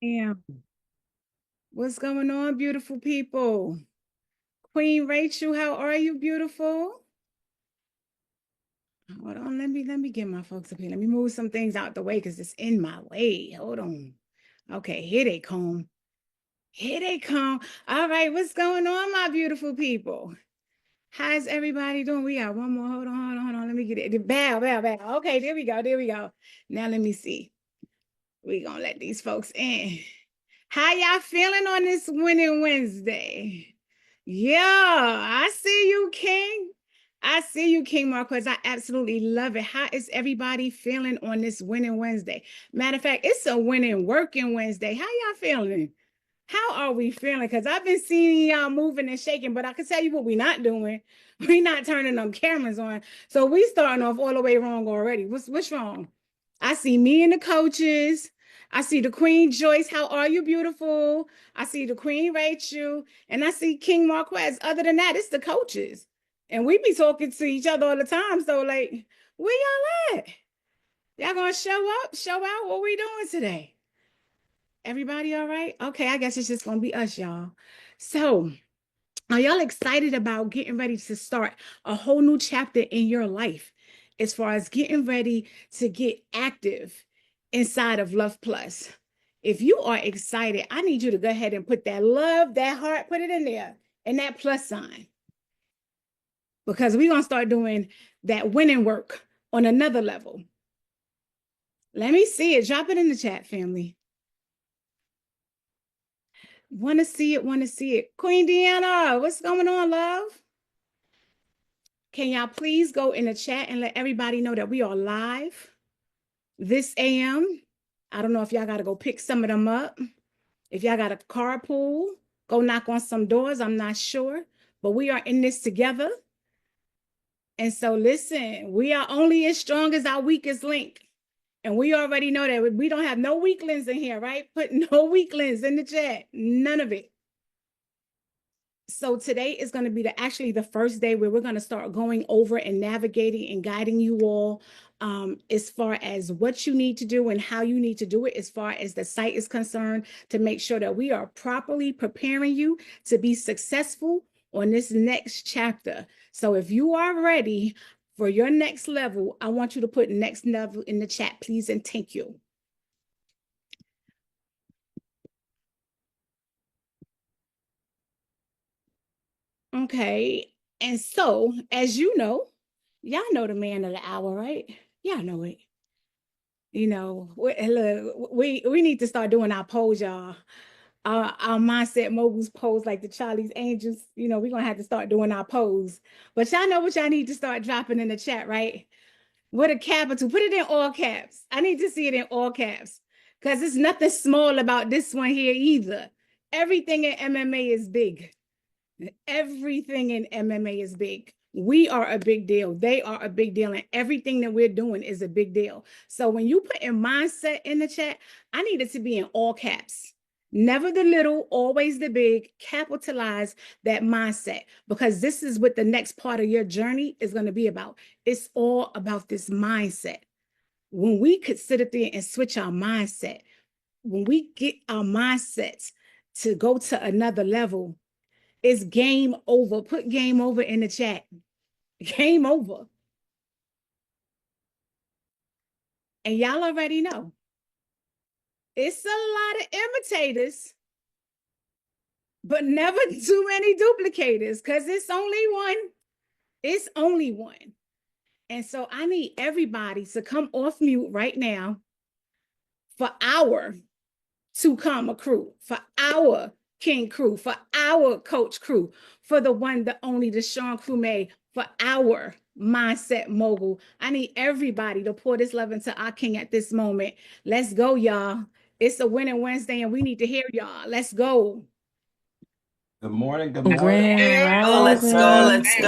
Yeah. What's going on, beautiful people? Queen Rachel, how are you, beautiful? Hold on, let me get my folks up here. Let me move some things out the way because it's in my way. Hold on. Okay, here they come. Here they come. All right, what's going on, my beautiful people? How's everybody doing? We got one more. Hold on. Let me get it. Bow. Okay, there we go. Now let me see. We're gonna let these folks in. How y'all feeling on this winning Wednesday? Yeah, I see you, King. I see you, King Marquez. I absolutely love it. How is everybody feeling on this winning Wednesday? Matter of fact, it's a winning working Wednesday. How y'all feeling? How are we feeling? Because I've been seeing y'all moving and shaking, but I can tell you what we're not doing. We're not turning them cameras on. So we starting off all the way wrong already. What's wrong? I see me and the coaches. I see the Queen Joyce. How are you, beautiful? I see the Queen Rachel. And I see King Marquez. Other than that, it's the coaches. And we be talking to each other all the time. So, like, where y'all at? Y'all gonna show up, show out? What we doing today? Everybody all right? Okay, I guess it's just gonna be us, y'all. So, are y'all excited about getting ready to start a whole new chapter in your life as far as getting ready to get active inside of Love Plus? If you are excited, I need you to go ahead and put that love, that heart, put it in there, and that plus sign. Because we're gonna start doing that winning work on another level. Let me see it. Drop it in the chat, family. Want to see it. Queen Deanna, what's going on, love? Can y'all please go in the chat and let everybody know that we are live this AM? I don't know if y'all got to go pick some of them up. If y'all got a carpool, go knock on some doors. I'm not sure, but we are in this together. And so listen, we are only as strong as our weakest link. And we already know that we don't have no weaklings in here, right? Put no weaklings in the chat. None of it. So today is going to be actually the first day where we're going to start going over and navigating and guiding you all as far as what you need to do and how you need to do it as far as the site is concerned, to make sure that we are properly preparing you to be successful on this next chapter. So if you are ready for your next level, I want you to put next level in the chat, please, and thank you. Okay. And so, as you know, y'all know the man of the hour, right? Y'all know it. You know, look, we need to start doing our polls, y'all. Our mindset moguls pose like the Charlie's Angels. You know, we're gonna have to start doing our polls. But y'all know what y'all need to start dropping in the chat, right? With a capital, put it in all caps. I need to see it in all caps because there's nothing small about this one here either. Everything in MMA is big. Everything in MMA is big. We are a big deal. They are a big deal. And everything that we're doing is a big deal. So when you put in mindset in the chat, I need it to be in all caps. Never the little, always the big. Capitalize that mindset, because this is what the next part of your journey is going to be about. It's all about this mindset. When we could sit up there and switch our mindset, when we get our mindsets to go to another level, it's game over. Put game over in the chat. Game over. And y'all already know. It's a lot of imitators, but never too many duplicators, because it's only one. It's only one. And so I need everybody to come off mute right now for our To Comma crew, for our King crew, for our coach crew, for the one, the only, the Sean crewmate, for our mindset mogul. I need everybody to pour this love into our King at this moment. Let's go, y'all. It's a winning Wednesday and we need to hear y'all. Let's go. Good morning. Good Grand morning. Rising. Let's go.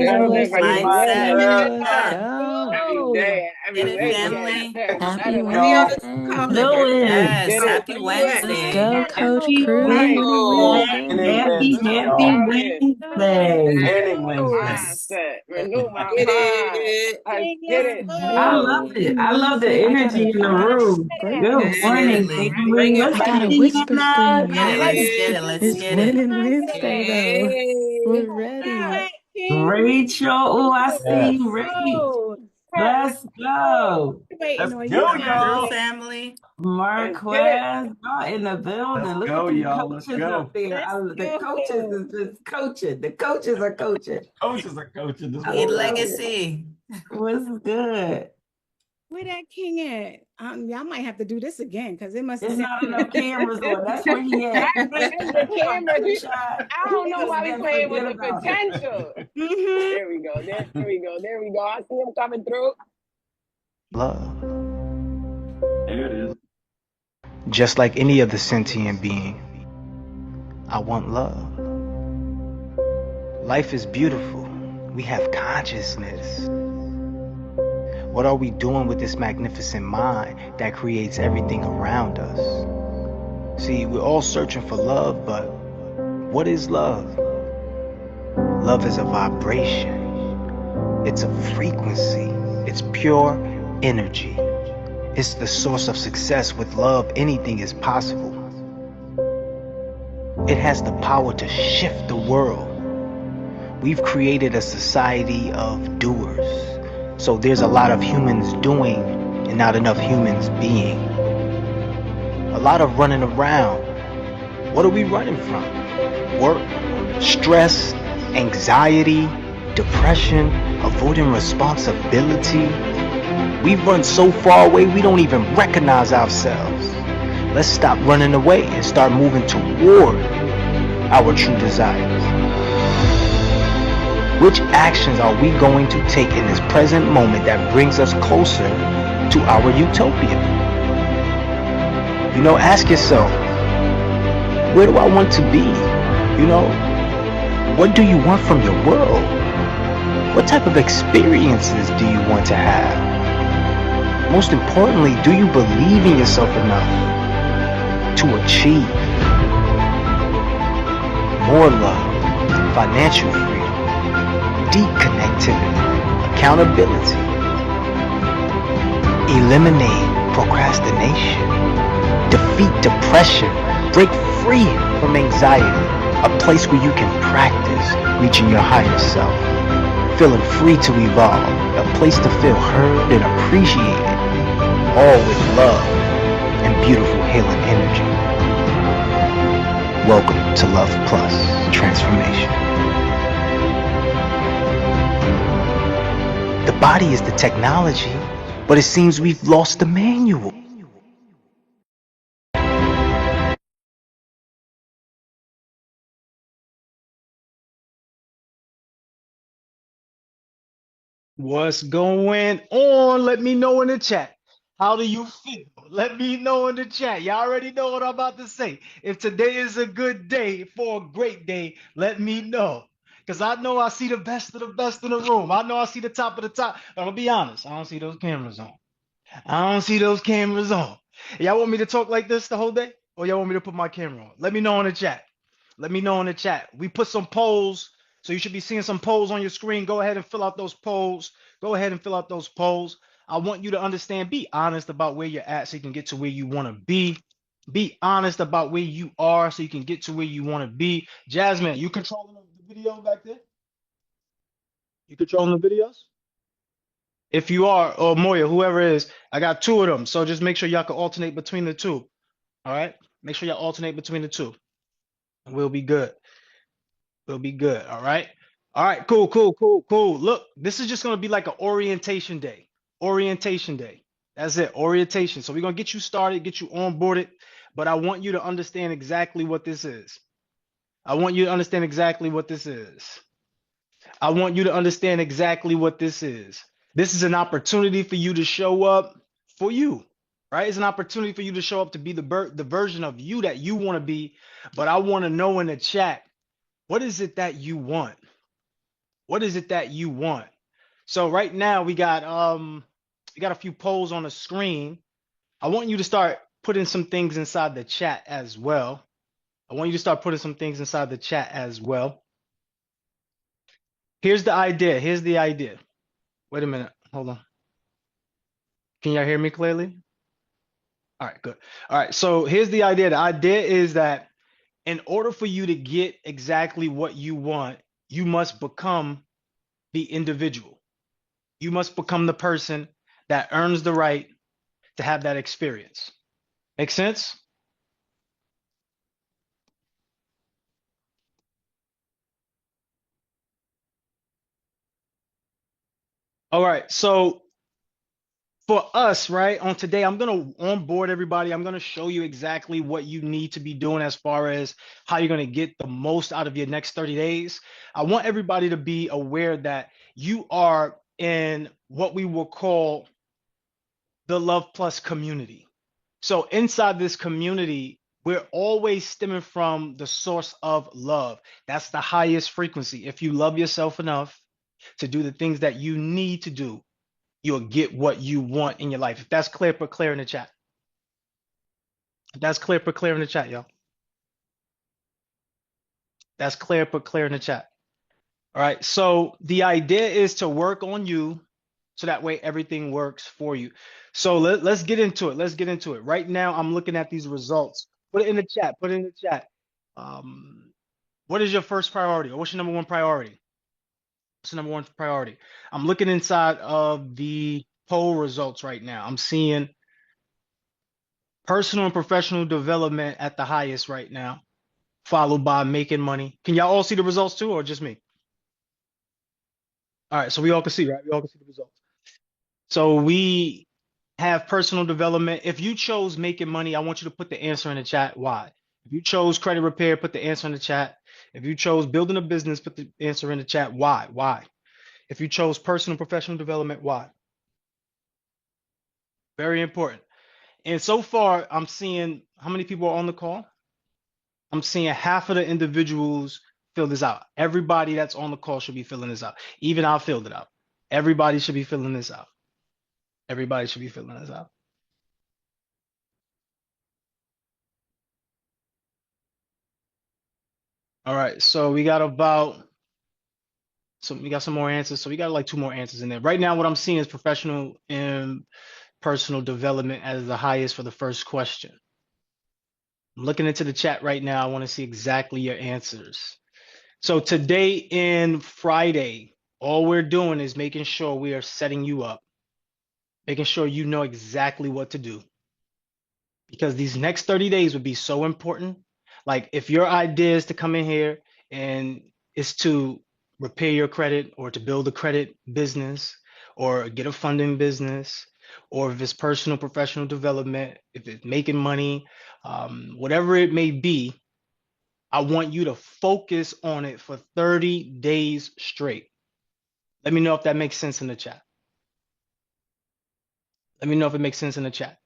Mindset. Let's go. Woo! I Get mean, it, wait, yeah, family. that Happy is Let me all. call it. Wednesday. Do it. Yes, Get it. happy Where you at? Let's Wednesday. go, Let me Coach go. Crew. Right. Winning Woo! Let's Winning Wednesday. go Wednesday, Happy y'all. out here. Wednesday. Winning Renew Wednesday. Go. Yes. mindset. Renew my Get mind. it. Let's King, get let's it. I go. love Happy it. I love the Wednesday. energy in the I gotta room. scream Good it. morning, Definitely. family. Bring it, Let's I bring get gotta it. it whisper up. scream Get it. it. Let's get it. Let's It's get it. winning Wednesday though. Hey. We're All ready. right, King. Rachel, oh, I see Yes. you, Rach. Go. Let's go. Waiting Let's on you, go, Come King. through, y'all. family. Let's get it. Marquez, y'all in the Let's building. Look at go, them y'all. Let's coaches up go. there. Let's The coaches go. is just coaching. The coaches are coaching. Coaches are coaching this I Lead morning. love it. legacy. What's good? Where that King at? Y'all might have to do this again because it must have There's sent not me. enough cameras on. That's where he at. The cameras. Screenshot. I don't know Just why we then playing with forget the about it. potential. Mm-hmm. There we go. There we go. There we go. I see him coming through. Love. There it is. Just like any other sentient being, I want love. Life is beautiful. We have consciousness. What are we doing with this magnificent mind that creates everything around us? See, we're all searching for love, but what is love? Love is a vibration. It's a frequency. It's pure energy. It's the source of success. With love, anything is possible. It has the power to shift the world. We've created a society of doers. So there's a lot of humans doing and not enough humans being. A lot of running around. What are we running from? Work, stress, anxiety, depression, avoiding responsibility. We run so far away we don't even recognize ourselves. Let's stop running away and start moving toward our true desires. Which actions are we going to take in this present moment that brings us closer to our utopia? Ask yourself, where do I want to be? What do you want from your world? What type of experiences do you want to have? Most importantly, do you believe in yourself enough to achieve more love, financial freedom, deep connectivity, accountability, eliminate procrastination, defeat depression, break free from anxiety, a place where you can practice reaching your higher self, feeling free to evolve, a place to feel heard and appreciated, all with love and beautiful healing energy. Welcome to Love Plus Transformation. The body is the technology, but it seems we've lost the manual. What's going on? Let me know in the chat. How do you feel? Let me know in the chat. Y'all already know what I'm about to say. If today is a good day for a great day, let me know. Because I know I see the best of the best in the room. I know I see the top of the top. But I'm going to be honest. I don't see those cameras on. I don't see those cameras on. Y'all want me to talk like this the whole day? Or y'all want me to put my camera on? Let me know in the chat. Let me know in the chat. We put some polls. So you should be seeing some polls on your screen. Go ahead and fill out those polls. Go ahead and fill out those polls. I want you to understand, be honest about where you're at so you can get to where you want to be. Be honest about where you are so you can get to where you want to be. Jasmine, you controlling the video back there? You controlling the videos? If you are, or Moya, whoever it is, I got two of them. So just make sure y'all can alternate between the two. All right? Make sure y'all alternate between the two. We'll be good. We'll be good. All right. All right. Cool, cool, cool, cool. Look, this is just going to be like an orientation day. Orientation day. That's it. Orientation. So we're going to get you started, get you onboarded. But I want you to understand exactly what this is. I want you to understand exactly what this is. I want you to understand exactly what this is. This is an opportunity for you to show up for you, right? It's an opportunity for you to show up to be the version of you that you want to be. But I want to know in the chat, what is it that you want? What is it that you want? So right now we got We got a few polls on the screen. I want you to start putting some things inside the chat as well. Here's the idea. Wait a minute. Hold on. Can y'all hear me clearly? All right, good. All right, so here's the idea. The idea is that in order for you to get exactly what you want, you must become the individual. You must become the person that earns the right to have that experience. Make sense? All right, so for us, right, on today, I'm going to onboard everybody. I'm going to show you exactly what you need to be doing as far as how you're going to get the most out of your next 30 days. I want everybody to be aware that you are in what we will call the Love Plus community. So inside this community, we're always stemming from the source of love. That's the highest frequency. If you love yourself enough to do the things that you need to do, you'll get what you want in your life. If that's clear, put clear in the chat. If that's clear, put clear in the chat, y'all. That's clear, put clear in the chat. All right, so the idea is to work on you so that way everything works for you. So let's get into it. Right now, I'm looking at these results. Put it in the chat. What is your first priority, or what's your number one priority? I'm looking inside of the poll results right now. I'm seeing personal and professional development at the highest right now, followed by making money. Can y'all all see the results too, or just me? All right, so we all can see, right? We all can see the results. So we have personal development. If you chose making money, I want you to put the answer in the chat. Why? If you chose credit repair, put the answer in the chat. If you chose building a business, put the answer in the chat. Why? If you chose personal professional development, why? Very important. And so far, I'm seeing how many people are on the call? I'm seeing half of the individuals fill this out. Everybody that's on the call should be filling this out. Even I filled it out. Everybody should be filling this out. All right, so we got some more answers. So we got like 2 more answers in there. Right now, what I'm seeing is professional and personal development as the highest for the first question. I'm looking into the chat right now. I want to see exactly your answers. So today and Friday, all we're doing is making sure we are setting you up, making sure you know exactly what to do. Because these next 30 days would be so important. Like if your idea is to come in here and is to repair your credit or to build a credit business or get a funding business, or if it's personal professional development, if it's making money, whatever it may be, I want you to focus on it for 30 days straight. Let me know if that makes sense in the chat. Let me know if it makes sense in the chat.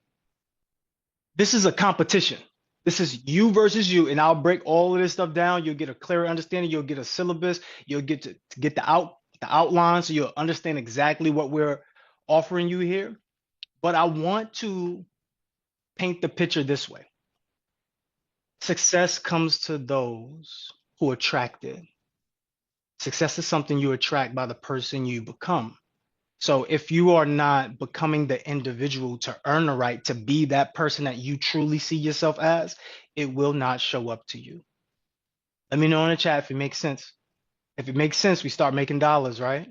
This is a competition. This is you versus you, and I'll break all of this stuff down. You'll get a clearer understanding. You'll get a syllabus. You'll get to get the outline, so you'll understand exactly what we're offering you here. But I want to paint the picture this way. Success comes to those who attract it. Success is something you attract by the person you become. So if you are not becoming the individual to earn the right to be that person that you truly see yourself as, it will not show up to you. Let me know in the chat if it makes sense. If it makes sense, we start making dollars, right?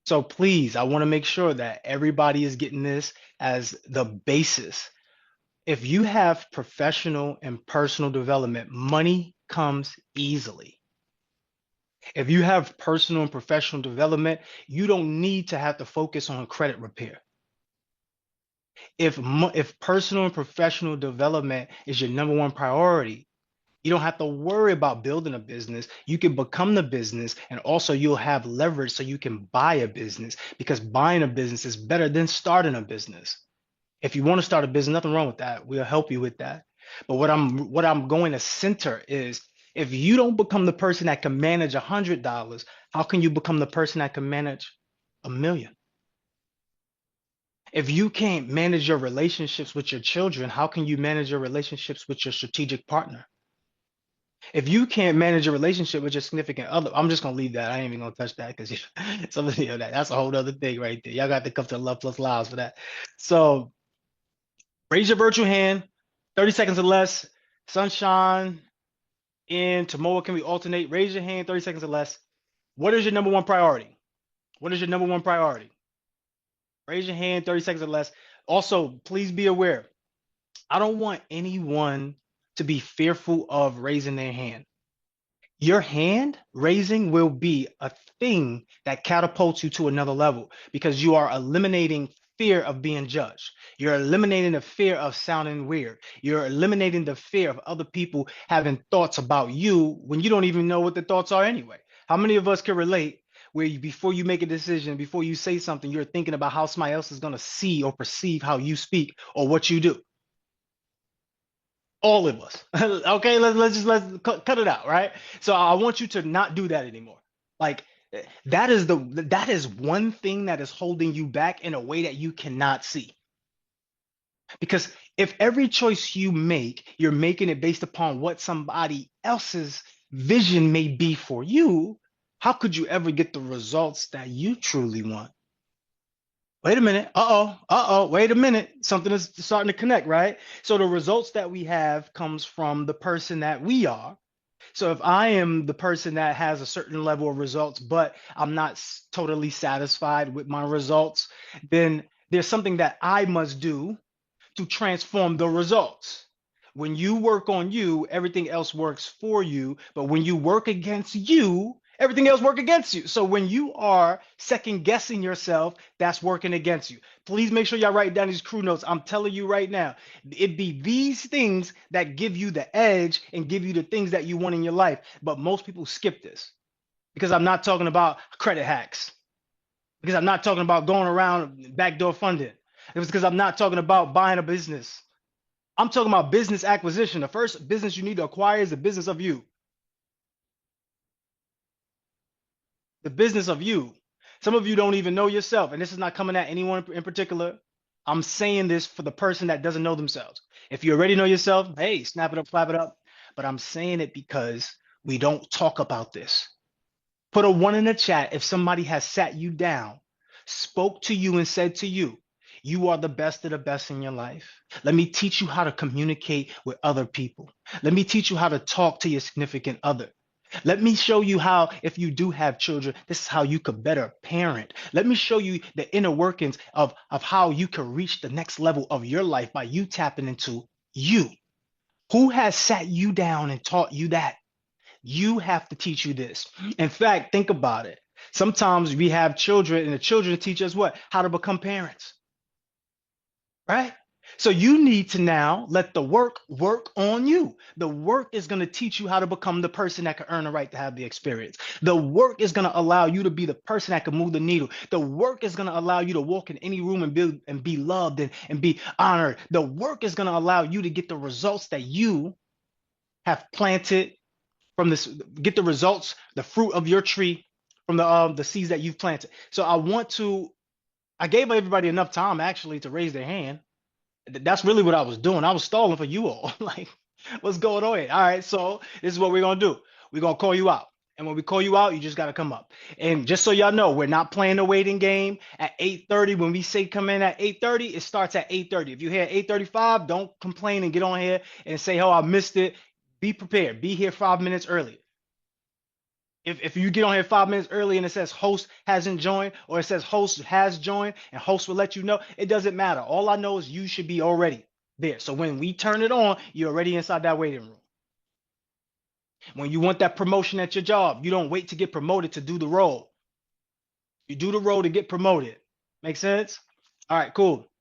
So please, I want to make sure that everybody is getting this as the basis. If you have professional and personal development, money comes easily. If you have personal and professional development, you don't need to have to focus on credit repair. If personal and professional development is your number one priority, you don't have to worry about building a business. You can become the business, and also you'll have leverage so you can buy a business, because buying a business is better than starting a business. If you want to start a business, nothing wrong with that. We'll help you with that. But what I'm going to center is, if you don't become the person that can manage $100, how can you become the person that can manage $1 million? If you can't manage your relationships with your children, how can you manage your relationships with your strategic partner? If you can't manage a relationship with your significant other, I'm just gonna leave that. I ain't even gonna touch that because some of that's a whole other thing right there. Y'all got to come to Love Plus Lives for that. So raise your virtual hand, 30 seconds or less. Sunshine and Tamoa, can we alternate? Raise your hand, 30 seconds or less. What is your number one priority? What is your number one priority? Raise your hand, 30 seconds or less. Also, please be aware, I don't want anyone to be fearful of raising their hand. Your hand raising will be a thing that catapults you to another level because you are eliminating fear of being judged. You're eliminating the fear of sounding weird. You're eliminating the fear of other people having thoughts about you when you don't even know what the thoughts are anyway. How many of us can relate where before you make a decision, before you say something, you're thinking about how somebody else is going to see or perceive how you speak or what you do? All of us. Okay, let's cut it out, right? So I want you to not do that anymore. Like that is one thing that is holding you back in a way that you cannot see. Because if every choice you make, you're making it based upon what somebody else's vision may be for you, how could you ever get the results that you truly want? Wait a minute. Wait a minute. Something is starting to connect, right? So the results that we have comes from the person that we are. So if I am the person that has a certain level of results, but I'm not totally satisfied with my results, then there's something that I must do to transform the results. When you work on you, everything else works for you. But when you work against you, everything else works against you. So when you are second guessing yourself, that's working against you. Please make sure y'all write down these crew notes. I'm telling you right now, it be these things that give you the edge and give you the things that you want in your life. But most people skip this because I'm not talking about credit hacks, because I'm not talking about going around backdoor funding. It was because I'm not talking about buying a business. I'm talking about business acquisition. The first business you need to acquire is the business of you. The business of you. Some of you don't even know yourself, and this is not coming at anyone in particular. I'm saying this for the person that doesn't know themselves. If you already know yourself, hey, snap it up, clap it up. But I'm saying it because we don't talk about this. Put a 1 in the chat if somebody has sat you down, spoke to you and said to you, you are the best of the best in your life. Let me teach you how to communicate with other people. Let me teach you how to talk to your significant other. Let me show you how, if you do have children, this is how you could better parent. Let me show you the inner workings of how you can reach the next level of your life by you tapping into you. Who has sat you down and taught you that? You have to teach you this. In fact, think about it. Sometimes we have children and the children teach us what? How to become parents, right? So you need to now let the work on you. The work is going to teach you how to become the person that can earn the right to have the experience. The work is going to allow you to be the person that can move the needle. The work is going to allow you to walk in any room and be loved and be honored. The work is going to allow you to get the results that you have planted from this, get the results, the fruit of your tree from the seeds that you've planted. So I gave everybody enough time actually to raise their hand. That's really what I was doing. I was stalling for you all. Like, what's going on here? All right, so this is what we're gonna do. We're gonna call you out. And when we call you out, you just gotta come up. And just so y'all know, we're not playing the waiting game at 8:30. When we say come in at 8:30, it starts at 8:30. If you're here at 8:35, don't complain and get on here and say, oh, I missed it. Be prepared. Be here 5 minutes early. If you get on here 5 minutes early and it says host hasn't joined, or it says host has joined and host will let you know, it doesn't matter. All I know is you should be already there. So when we turn it on, you're already inside that waiting room. When you want that promotion at your job, you don't wait to get promoted to do the role. You do the role to get promoted. Make sense? All right, cool.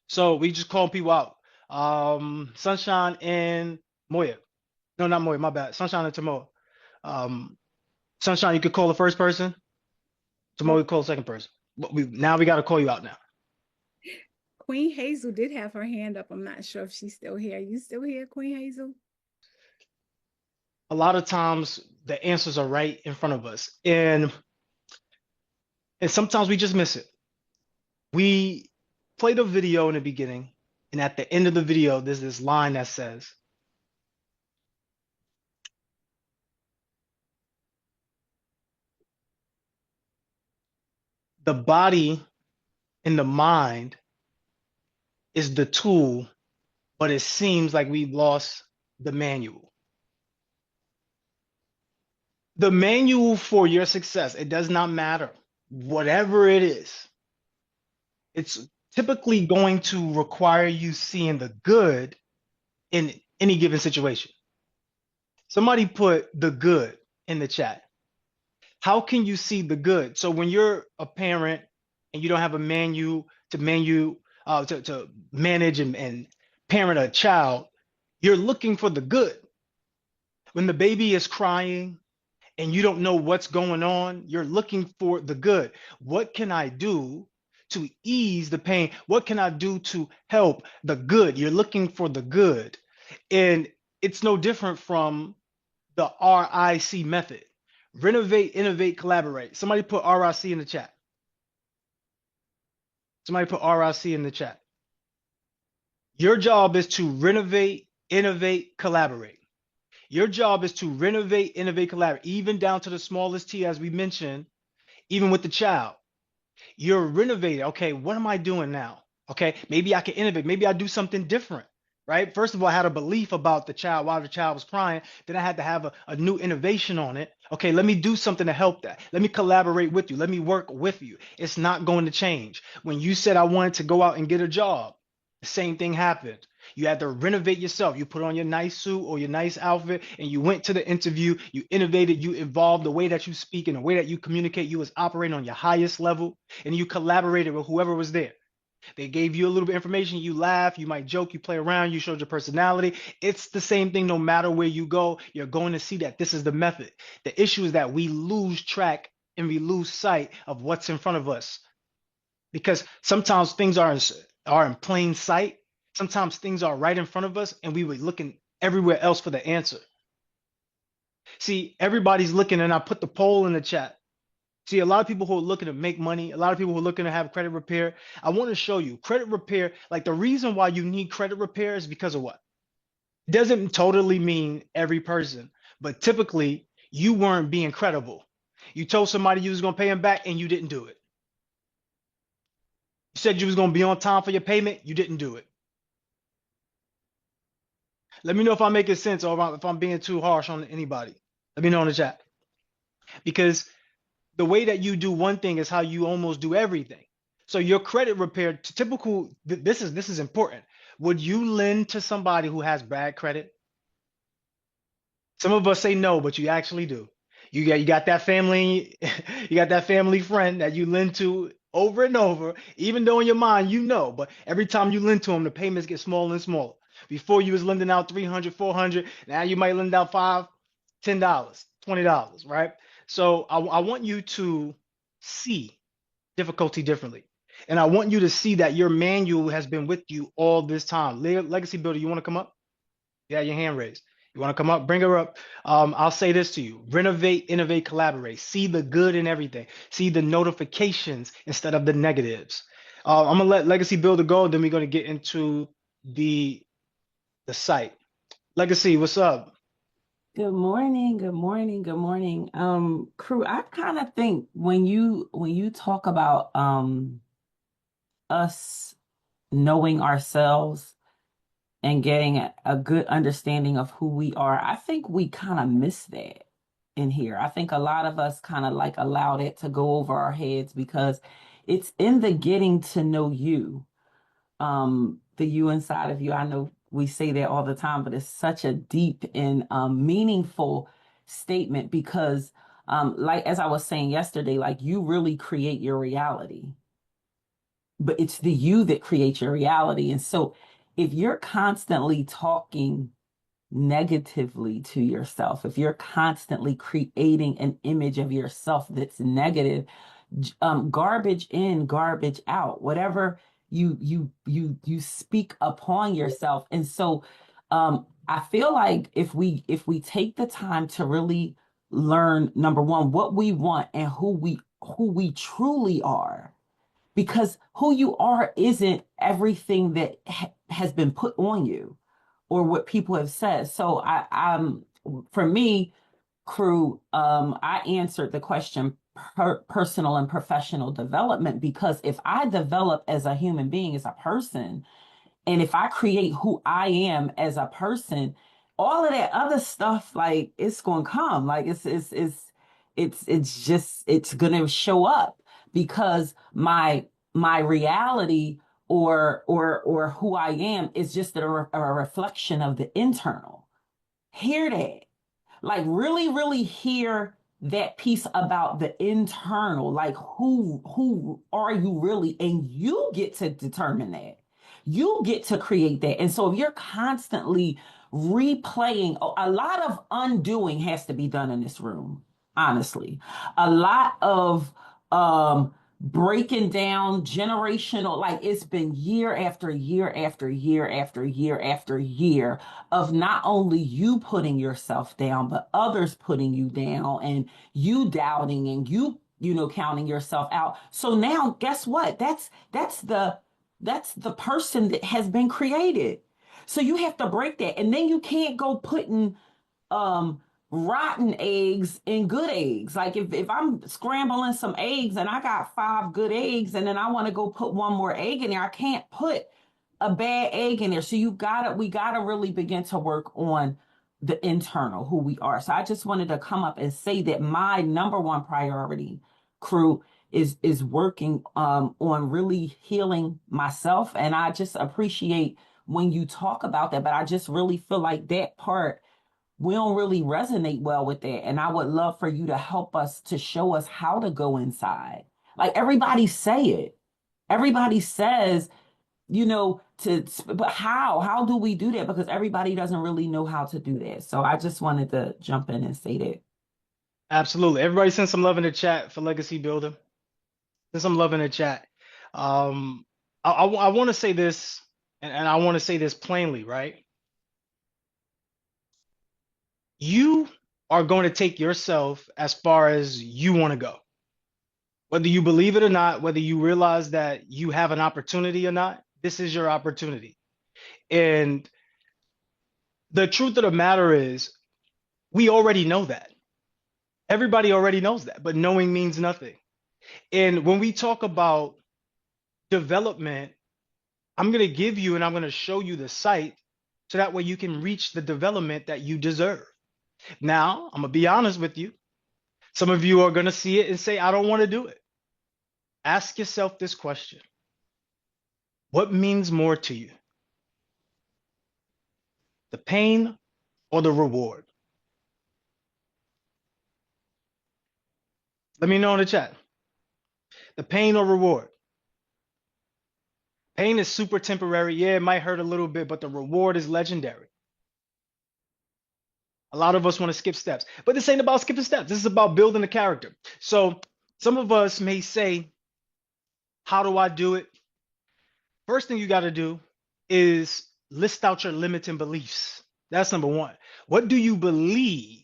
So we just call people out. Sunshine and Moya. No, not Moya, my bad. Sunshine and Tamoa. Sunshine, you could call the first person. Tomorrow we call the second person. But now we got to call you out now. Queen Hazel did have her hand up. I'm not sure if she's still here. Are you still here, Queen Hazel? A lot of times the answers are right in front of us, and sometimes we just miss it. We play the video in the beginning, and at the end of the video, there's this line that says, the body and the mind is the tool, but it seems like we've lost the manual. The manual for your success, it does not matter. Whatever it is, it's typically going to require you seeing the good in any given situation. Somebody put the good in the chat. How can you see the good? So when you're a parent and you don't have a manual to manage and parent a child, you're looking for the good. When the baby is crying and you don't know what's going on, you're looking for the good. What can I do to ease the pain? What can I do to help the good? You're looking for the good. And it's no different from the RIC method. Renovate, innovate, collaborate. Somebody put RIC in the chat. Somebody put RIC in the chat. Your job is to renovate, innovate, collaborate. Your job is to renovate, innovate, collaborate, even down to the smallest T, as we mentioned, even with the child. You're renovating. Okay, what am I doing now? Okay, maybe I can innovate. Maybe I do something different, right? First of all, I had a belief about the child while the child was crying. Then I had to have a new innovation on it. Okay, let me do something to help that. Let me collaborate with you. Let me work with you. It's not going to change. When you said I wanted to go out and get a job, the same thing happened. You had to renovate yourself. You put on your nice suit or your nice outfit and you went to the interview. You innovated, you evolved the way that you speak and the way that you communicate. You was operating on your highest level and you collaborated with whoever was there. They gave you a little bit of information. You laugh, you might joke, you play around, you showed your personality. It's the same thing no matter where you go. You're going to see that this is the method. The issue is that we lose track and we lose sight of what's in front of us because sometimes things are in plain sight. Sometimes things are right in front of us and we were looking everywhere else for the answer. See, everybody's looking, and I put the poll in the chat. See, a lot of people who are looking to make money, a lot of people who are looking to have credit repair. I want to show you credit repair. Like the reason why you need credit repair is because of what? It doesn't totally mean every person, but typically you weren't being credible. You told somebody you was going to pay them back and you didn't do it. You said you was going to be on time for your payment. You didn't do it. Let me know if I'm making sense or if I'm being too harsh on anybody. Let me know in the chat. Because the way that you do one thing is how you almost do everything. So your credit repair, typical, this is important. Would you lend to somebody who has bad credit? Some of us say no, but you actually do. You got that family, you got that family friend that you lend to over and over, even though in your mind you know, but every time you lend to them, the payments get smaller and smaller. Before you was lending out 300, 400, now you might lend out $5, $10, $20, right? So I want you to see difficulty differently. And I want you to see that your manual has been with you all this time. Legacy Builder, you want to come up? Yeah, your hand raised. You want to come up? Bring her up. I'll say this to you. Renovate, innovate, collaborate. See the good in everything. See the notifications instead of the negatives. I'm going to let Legacy Builder go, then we're going to get into the site. Legacy, what's up? Good morning, good morning, good morning. Crew, I kind of think when you talk about us knowing ourselves and getting a good understanding of who we are, I think we kind of miss that in here. I think a lot of us kind of like allowed it to go over our heads because it's in the getting to know you, the you inside of you. I know we say that all the time, but it's such a deep and meaningful statement because, like as I was saying yesterday, like you really create your reality, but it's the you that creates your reality. And so if you're constantly talking negatively to yourself, if you're constantly creating an image of yourself that's negative, garbage in, garbage out, whatever you speak upon yourself. And so I feel like if we take the time to really learn, number one, what we want and who we truly are, because who you are isn't everything that has been put on you or what people have said. So for me, crew, I answered the question personal and professional development, because if I develop as a human being, as a person, and if I create who I am as a person, all of that other stuff, like, it's gonna come. Like, it's just, it's gonna show up, because my reality, or who I am, is just a reflection of the internal. Hear that. Like, really, really hear that piece about the internal. Like, who are you really? And you get to determine that. You get to create that. And so if you're constantly replaying, a lot of undoing has to be done in this room, honestly. A lot of breaking down generational, like, it's been year after year after year after year after year of not only you putting yourself down, but others putting you down, and you doubting, and you counting yourself out. So now, guess what? That's the person that has been created. So you have to break that. And then you can't go putting um rotten eggs and good eggs. Like, if I'm scrambling some eggs and I got 5 good eggs, and then I want to go put one more egg in there, I can't put a bad egg in there. So we gotta really begin to work on the internal, who we are. So I just wanted to come up and say that my number one priority, crew, is working on really healing myself. And I just appreciate when you talk about that, but I just really feel like that part, we don't really resonate well with that. And I would love for you to help us, to show us how to go inside. Like, everybody say it. Everybody says, but how do we do that? Because everybody doesn't really know how to do that. So I just wanted to jump in and say that. Absolutely. Everybody send some love in the chat for Legacy Builder. Send some love in the chat. I want to say this, and I want to say this plainly, right? You are going to take yourself as far as you want to go. Whether you believe it or not, whether you realize that you have an opportunity or not, this is your opportunity. And the truth of the matter is, we already know that. Everybody already knows that, but knowing means nothing. And when we talk about development, I'm going to give you and I'm going to show you the site so that way you can reach the development that you deserve. Now, I'm going to be honest with you. Some of you are going to see it and say, I don't want to do it. Ask yourself this question. What means more to you? The pain or the reward? Let me know in the chat. The pain or reward? Pain is super temporary. Yeah, it might hurt a little bit, but the reward is legendary. A lot of us want to skip steps, but this ain't about skipping steps. This is about building a character. So some of us may say, how do I do it? First thing you got to do is list out your limiting beliefs. That's number one. What do you believe?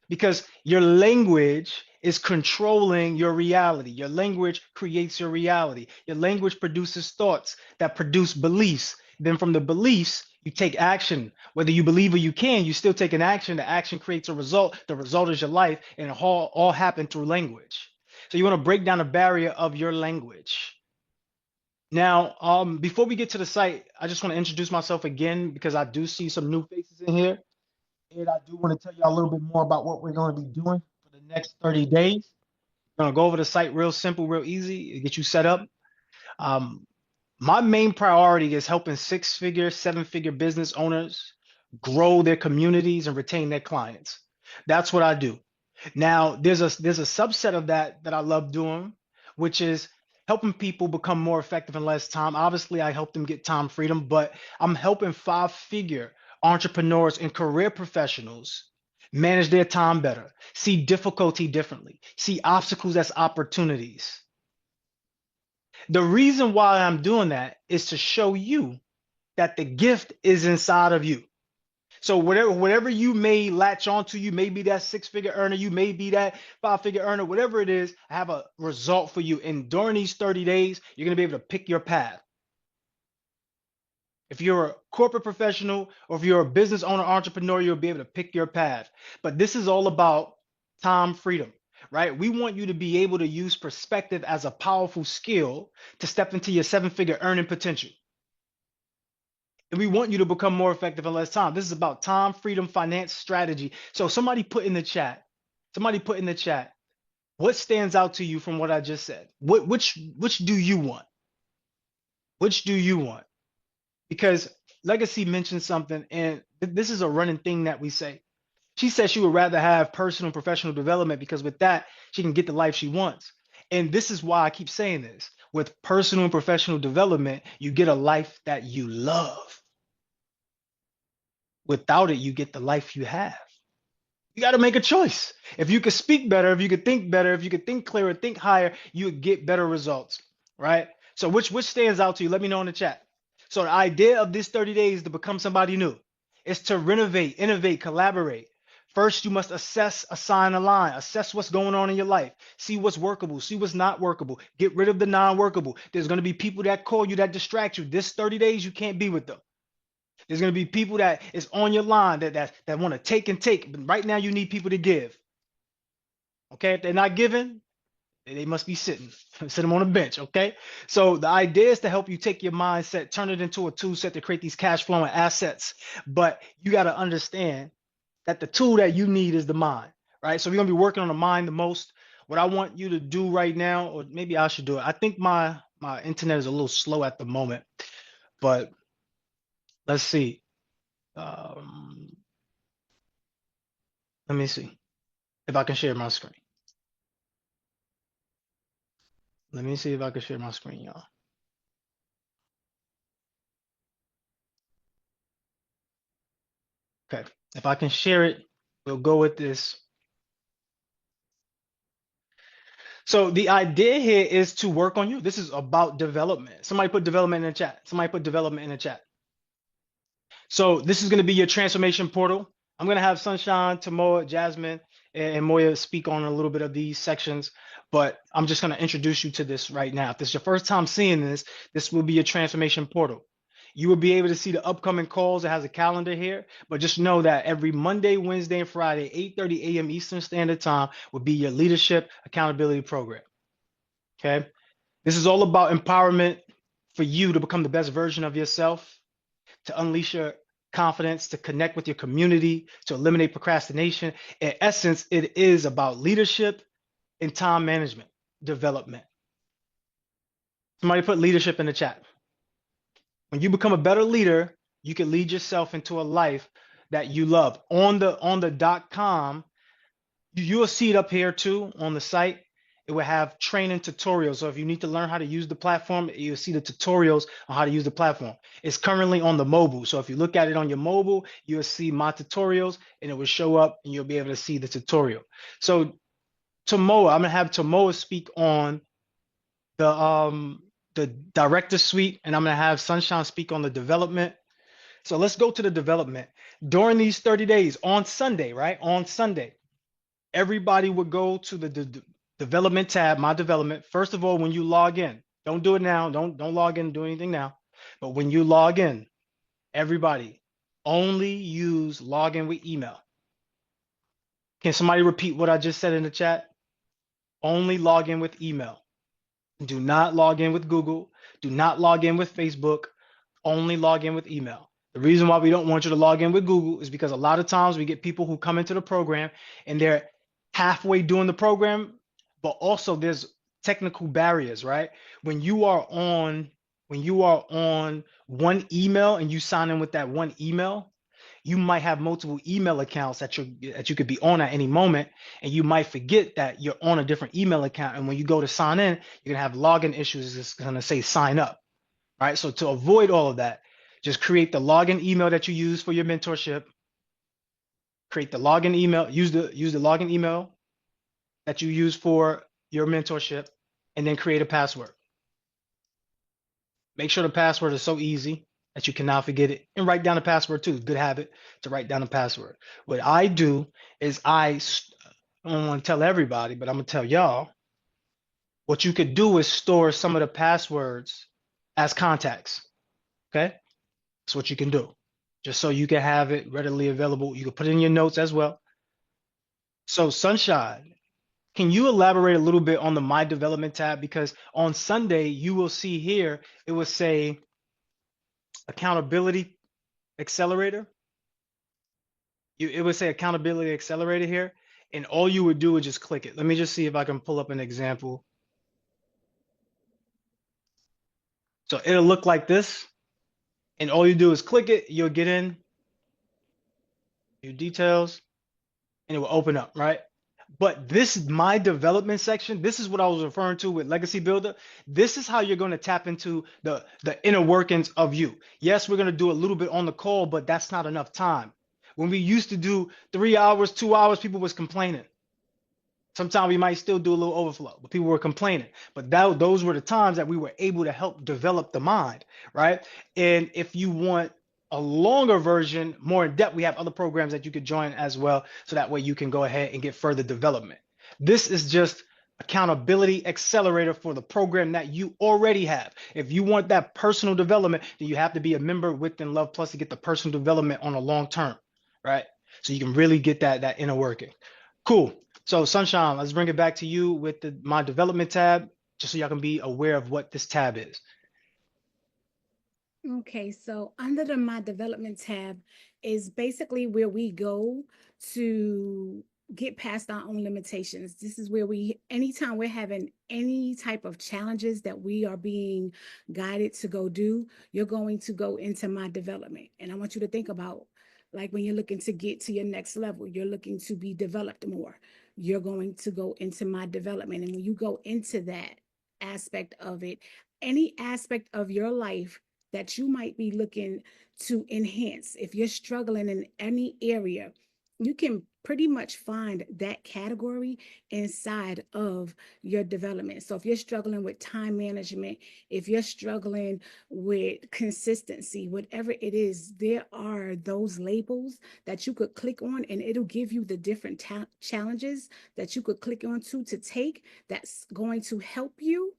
Because your language is controlling your reality. Your language creates your reality. Your language produces thoughts that produce beliefs. Then from the beliefs, you take action. Whether you believe or you can, you still take an action. The action creates a result. The result is your life, and it all happened through language. So you want to break down the barrier of your language. Now, before we get to the site, I just want to introduce myself again because I do see some new faces in here. And I do want to tell you a little bit more about what we're going to be doing for the next 30 days. I'm going to go over the site real simple, real easy, get you set up. My main priority is helping 6-figure, 7-figure business owners grow their communities and retain their clients. That's what I do. Now, there's a subset of that I love doing, which is helping people become more effective in less time. Obviously, I help them get time freedom, but I'm helping 5-figure entrepreneurs and career professionals manage their time better, see difficulty differently, see obstacles as opportunities. The reason why I'm doing that is to show you that the gift is inside of you. So whatever you may latch onto, you may be that six-figure earner, you may be that five-figure earner, whatever it is, I have a result for you. And during these 30 days, you're gonna be able to pick your path. If you're a corporate professional or if you're a business owner, entrepreneur, you'll be able to pick your path. But this is all about time freedom, right? We want you to be able to use perspective as a powerful skill to step into your seven-figure earning potential. And we want you to become more effective in less time. This is about time, freedom, finance, strategy. So somebody put in the chat, what stands out to you from what I just said? Which do you want? Which do you want? Because Legacy mentioned something, and this is a running thing that we say. She says she would rather have personal and professional development because with that, she can get the life she wants. And this is why I keep saying this. With personal and professional development, you get a life that you love. Without it, you get the life you have. You got to make a choice. If you could speak better, if you could think better, if you could think clearer, think higher, you would get better results, right? So which stands out to you? Let me know in the chat. So the idea of this 30 days to become somebody new is to renovate, innovate, collaborate. First, you must assess, assign, align, assess what's going on in your life, see what's workable, see what's not workable, get rid of the non-workable. There's going to be people that call you, that distract you. This 30 days, you can't be with them. There's going to be people that is on your line that want to take and take. But right now, you need people to give. Okay, if they're not giving, they must be sitting. Sit them on a bench. Okay, so the idea is to help you take your mindset, turn it into a tool set to create these cash flowing assets. But you got to understand that the tool that you need is the mind, right? So we're going to be working on the mind the most. What I want you to do right now, or maybe I should do it. I think my internet is a little slow at the moment, but let's see. Let me see if I can share my screen. Let me see if I can share my screen, y'all. Okay, if I can share it, we'll go with this. So the idea here is to work on you. This is about development. Somebody put development in the chat. Somebody put development in the chat. So this is going to be your transformation portal. I'm going to have Sunshine, Tamoa, Jasmine, and Moya speak on a little bit of these sections, but I'm just going to introduce you to this right now. If this is your first time seeing this, this will be your transformation portal. You will be able to see the upcoming calls. It has a calendar here, but just know that every Monday, Wednesday, and Friday, 8:30 a.m. Eastern Standard Time will be your leadership accountability program. Okay. This is all about empowerment for you to become the best version of yourself, to unleash your confidence, to connect with your community, to eliminate procrastination. In essence, it is about leadership and time management development. Somebody put leadership in the chat. When you become a better leader, you can lead yourself into a life that you love. On the .com, you'll see it up here too on the site. It will have training tutorials. So if you need to learn how to use the platform, you'll see the tutorials on how to use the platform. It's currently on the mobile. So if you look at it on your mobile, you'll see my tutorials and it will show up and you'll be able to see the tutorial. So Tamoa, I'm gonna have Tamoa speak on the director suite, and I'm gonna have Sunshine speak on the development. So let's go to the development. During these 30 days, on Sunday, right? On Sunday, everybody would go to the development tab, my development. First of all, when you log in, don't do it now. Don't log in, do anything now. But when you log in, everybody only use login with email. Can somebody repeat what I just said in the chat? Only log in with email. Do not log in with Google. Do not log in with Facebook. Only log in with email. The reason why we don't want you to log in with Google is because a lot of times we get people who come into the program and they're halfway doing the program, but also there's technical barriers, right? When you are on one email and you sign in with that one email, you might have multiple email accounts that you could be on at any moment, and you might forget that you're on a different email account. And when you go to sign in, you're gonna have login issues. It's gonna say sign up, right? So to avoid all of that, just create the login email that you use for your mentorship. Create the login email. Use the login email that you use for your mentorship, and then create a password. Make sure the password is so easy. that you cannot forget it, and write down the password too. Good habit to write down the password. What I do is I don't want to tell everybody, but I'm gonna tell y'all. What you could do is store some of the passwords as contacts. Okay, that's what you can do, just so you can have it readily available. You can put it in your notes as well. So, Sunshine, can you elaborate a little bit on the My Development tab? Because on Sunday, you will see here, it will say Accountability Accelerator. It would say Accountability Accelerator here, and all you would do is just click it. Let me just see if I can pull up an example. So it'll look like this, and all you do is click it. You'll get in your details, and it will open up, right? But this is My Development section. This is what I was referring to with Legacy Builder. This is how you're going to tap into the inner workings of you. Yes, we're going to do a little bit on the call, but that's not enough time. When we used to do 3 hours, 2 hours, people was complaining. Sometimes we might still do a little overflow, but people were complaining. But those were the times that we were able to help develop the mind, right? And if you want a longer version, more in depth, we have other programs that you could join as well. So that way you can go ahead and get further development. This is just accountability accelerator for the program that you already have. If you want that personal development, then you have to be a member within Love Plus to get the personal development on a long term, right? So you can really get that inner working. Cool. So Sunshine, let's bring it back to you with the My Development tab, just so y'all can be aware of what this tab is. Okay, so under the My Development tab is basically where we go to get past our own limitations. This is where anytime we're having any type of challenges that we are being guided to go do, you're going to go into My Development. And I want you to think about, like, when you're looking to get to your next level, you're looking to be developed more. You're going to go into My Development. And when you go into that aspect of it, any aspect of your life that you might be looking to enhance, if you're struggling in any area, you can pretty much find that category inside of your development. So if you're struggling with time management, if you're struggling with consistency, whatever it is, there are those labels that you could click on, and it'll give you the different challenges that you could click on to take that's going to help you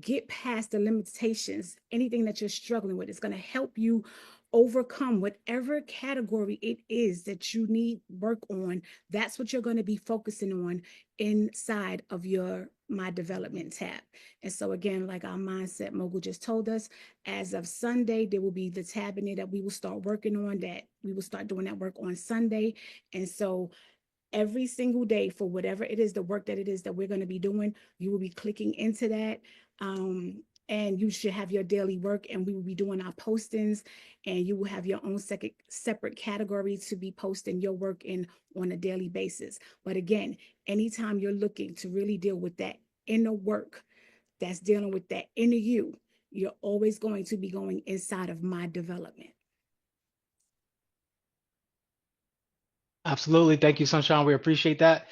get past the limitations. Anything that you're struggling with is going to help you overcome whatever category it is that you need work on. That's what you're going to be focusing on inside of your My Development tab. And so again, like our mindset mogul just told us, as of Sunday, there will be the tab in there that we will start working on, that we will start doing that work on Sunday. And so every single day, for whatever it is, the work that it is that we're going to be doing, you will be clicking into that. And you should have your daily work, and we will be doing our postings, and you will have your own separate category to be posting your work in on a daily basis. But again, anytime you're looking to really deal with that inner work that's dealing with that inner you, you're always going to be going inside of My Development. Absolutely. Thank you, Sunshine. We appreciate that.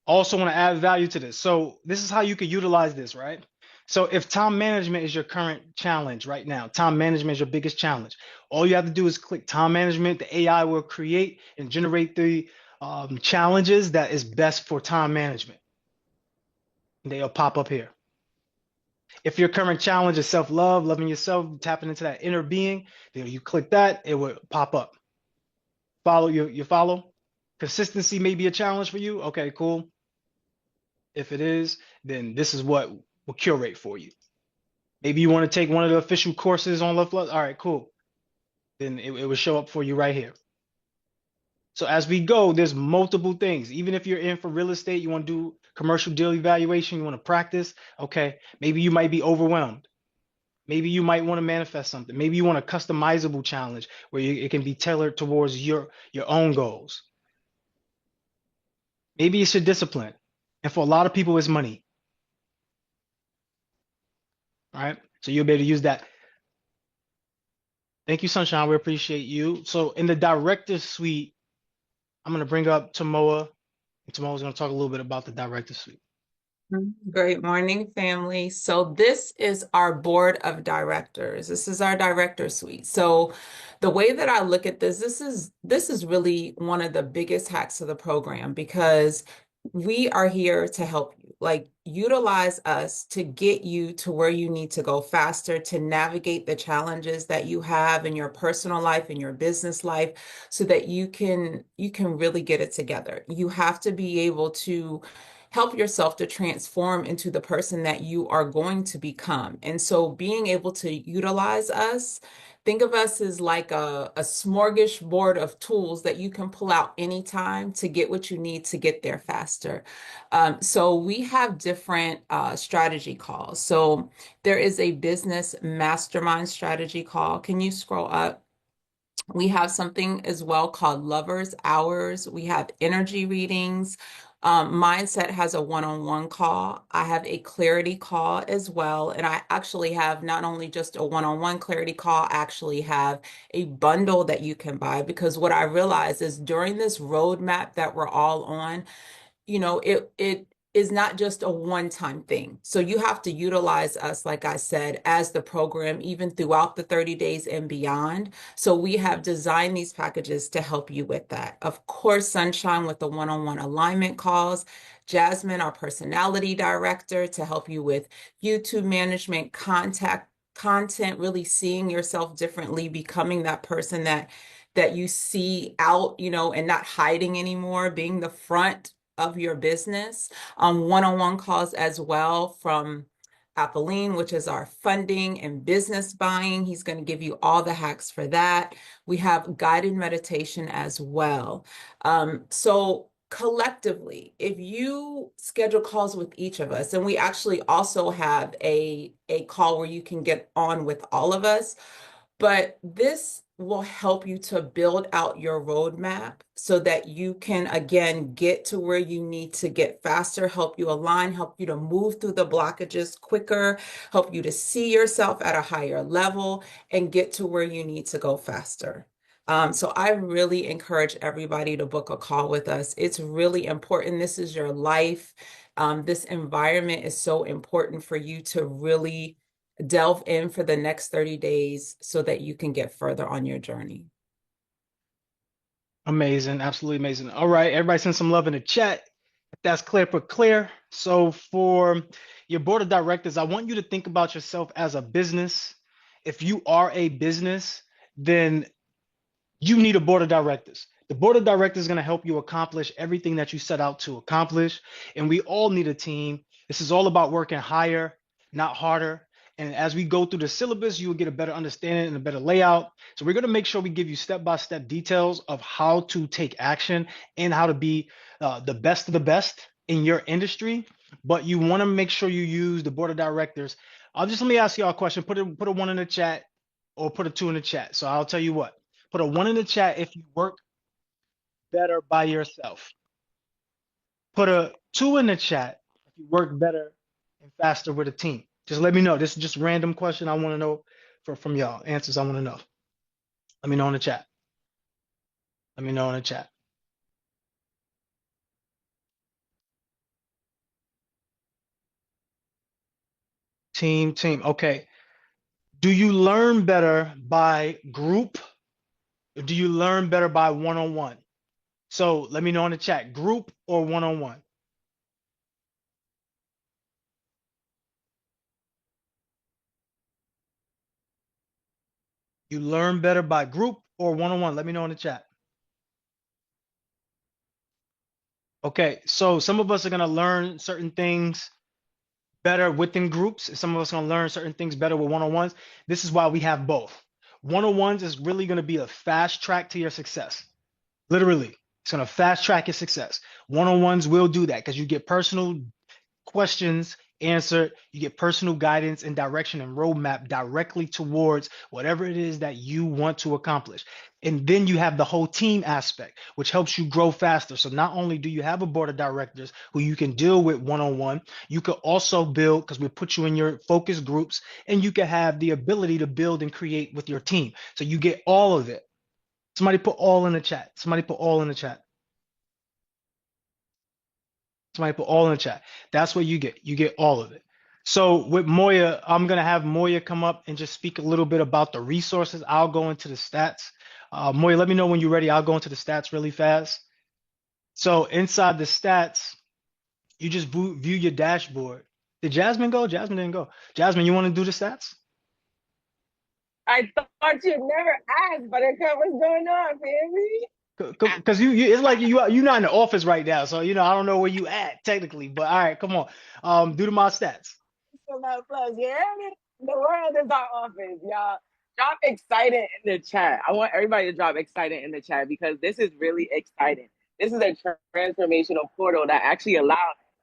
Also want to add value to this. So this is how you could utilize this, right? So if time management is your current challenge right now, time management is your biggest challenge. All you have to do is click time management. The AI will create and generate the challenges that is best for time management. They'll pop up here. If your current challenge is self-love, loving yourself, tapping into that inner being, then you click that, it will pop up. Follow, you follow? Consistency may be a challenge for you. Okay, cool. If it is, then this is what will curate for you. Maybe you want to take one of the official courses on Love Plus. All right, cool. Then it will show up for you right here. So as we go, there's multiple things. Even if you're in for real estate, you want to do commercial deal evaluation, you want to practice. Okay, maybe you might be overwhelmed. Maybe you might want to manifest something. Maybe you want a customizable challenge where it can be tailored towards your own goals. Maybe it's your discipline. And for a lot of people, it's money. All right. So you'll be able to use that. Thank you, Sunshine. We appreciate you. So in the director suite, I'm going to bring up Tamoa. And Tamoa's going to talk a little bit about the director suite. Great morning, family. So this is our board of directors. This is our director suite. So the way that I look at this is really one of the biggest hacks of the program because we are here to help you. Like utilize us to get you to where you need to go faster, to navigate the challenges that you have in your personal life and your business life so that you can really get it together. You have to be able to help yourself to transform into the person that you are going to become. And so being able to utilize us, think of us as like a smorgasbord of tools that you can pull out anytime to get what you need to get there faster. So we have different strategy calls. So there is a business mastermind strategy call. Can you scroll up? We have something as well called Lovers Hours. We have energy readings. Mindset has a one-on-one call. I have a clarity call as well. And I actually have not only just a one-on-one clarity call, I actually have a bundle that you can buy because what I realize is during this roadmap that we're all on, it is not just a one-time thing. So you have to utilize us, like I said, as the program, even throughout the 30 days and beyond. So we have designed these packages to help you with that. Of course, Sunshine with the one-on-one alignment calls, Jasmine, our personality director, to help you with YouTube management, content, really seeing yourself differently, becoming that person that you see out, and not hiding anymore, being the front of your business. One-on-one calls as well from Apolline, which is our funding and business buying. He's going to give you all the hacks for that. We have guided meditation as well. So collectively, if you schedule calls with each of us, and we actually also have a call where you can get on with all of us, but this will help you to build out your roadmap so that you can, again, get to where you need to get faster, help you align, help you to move through the blockages quicker, help you to see yourself at a higher level, and get to where you need to go faster. So I really encourage everybody to book a call with us. It's really important. This is your life. This environment is so important for you to really delve in for the next 30 days so that you can get further on your journey. Amazing, absolutely amazing. All right, everybody send some love in the chat. If that's clear for clear. So for your board of directors, I want you to think about yourself as a business. If you are a business, then you need a board of directors. The board of directors is going to help you accomplish everything that you set out to accomplish. And we all need a team. This is all about working higher, not harder. And as we go through the syllabus, you will get a better understanding and a better layout. So we're going to make sure we give you step-by-step details of how to take action and how to be the best of the best in your industry. But you want to make sure you use the board of directors. Let me ask y'all a question. Put a one in the chat or put a two in the chat. So I'll tell you what. Put a one in the chat if you work better by yourself. Put a two in the chat if you work better and faster with a team. Just let me know. This is just a random question I want to know from y'all. Answers I want to know. Let me know in the chat. Let me know in the chat. Team. Okay. Do you learn better by group? Or do you learn better by one-on-one? So let me know in the chat, group or one-on-one. You learn better by group or one-on-one. Let me know in the chat. Okay, so some of us are going to learn certain things better within groups. Some of us are going to learn certain things better with one-on-ones. This is why we have both. One-on-ones is really going to be a fast track to your success. Literally, it's going to fast track your success. One-on-ones will do that because you get personal questions answered, you get personal guidance and direction and roadmap directly towards whatever it is that you want to accomplish. And then you have the whole team aspect, which helps you grow faster. So not only do you have a board of directors who you can deal with one-on-one, you could also build, because we put you in your focus groups, and you can have the ability to build and create with your team. So you get all of it. Somebody put all in the chat. Somebody put all in the chat. Somebody put all in the chat. That's what you get. You get all of it. So with Moya, I'm gonna have Moya come up and just speak a little bit about the resources. I'll go into the stats. Moya, let me know when you're ready. I'll go into the stats really fast. So inside the stats, you just view your dashboard. Did Jasmine go? Jasmine didn't go. Jasmine, you want to do the stats? I thought you'd never ask, Buttercup. What's going on, family? Because it's like you're not in the office right now, so I don't know where you at technically. But all right, come on, do my stats. Plus, you hear me? The world is our office, y'all. Drop excited in the chat. I want everybody to drop excited in the chat because this is really exciting. This is a transformational portal that actually allows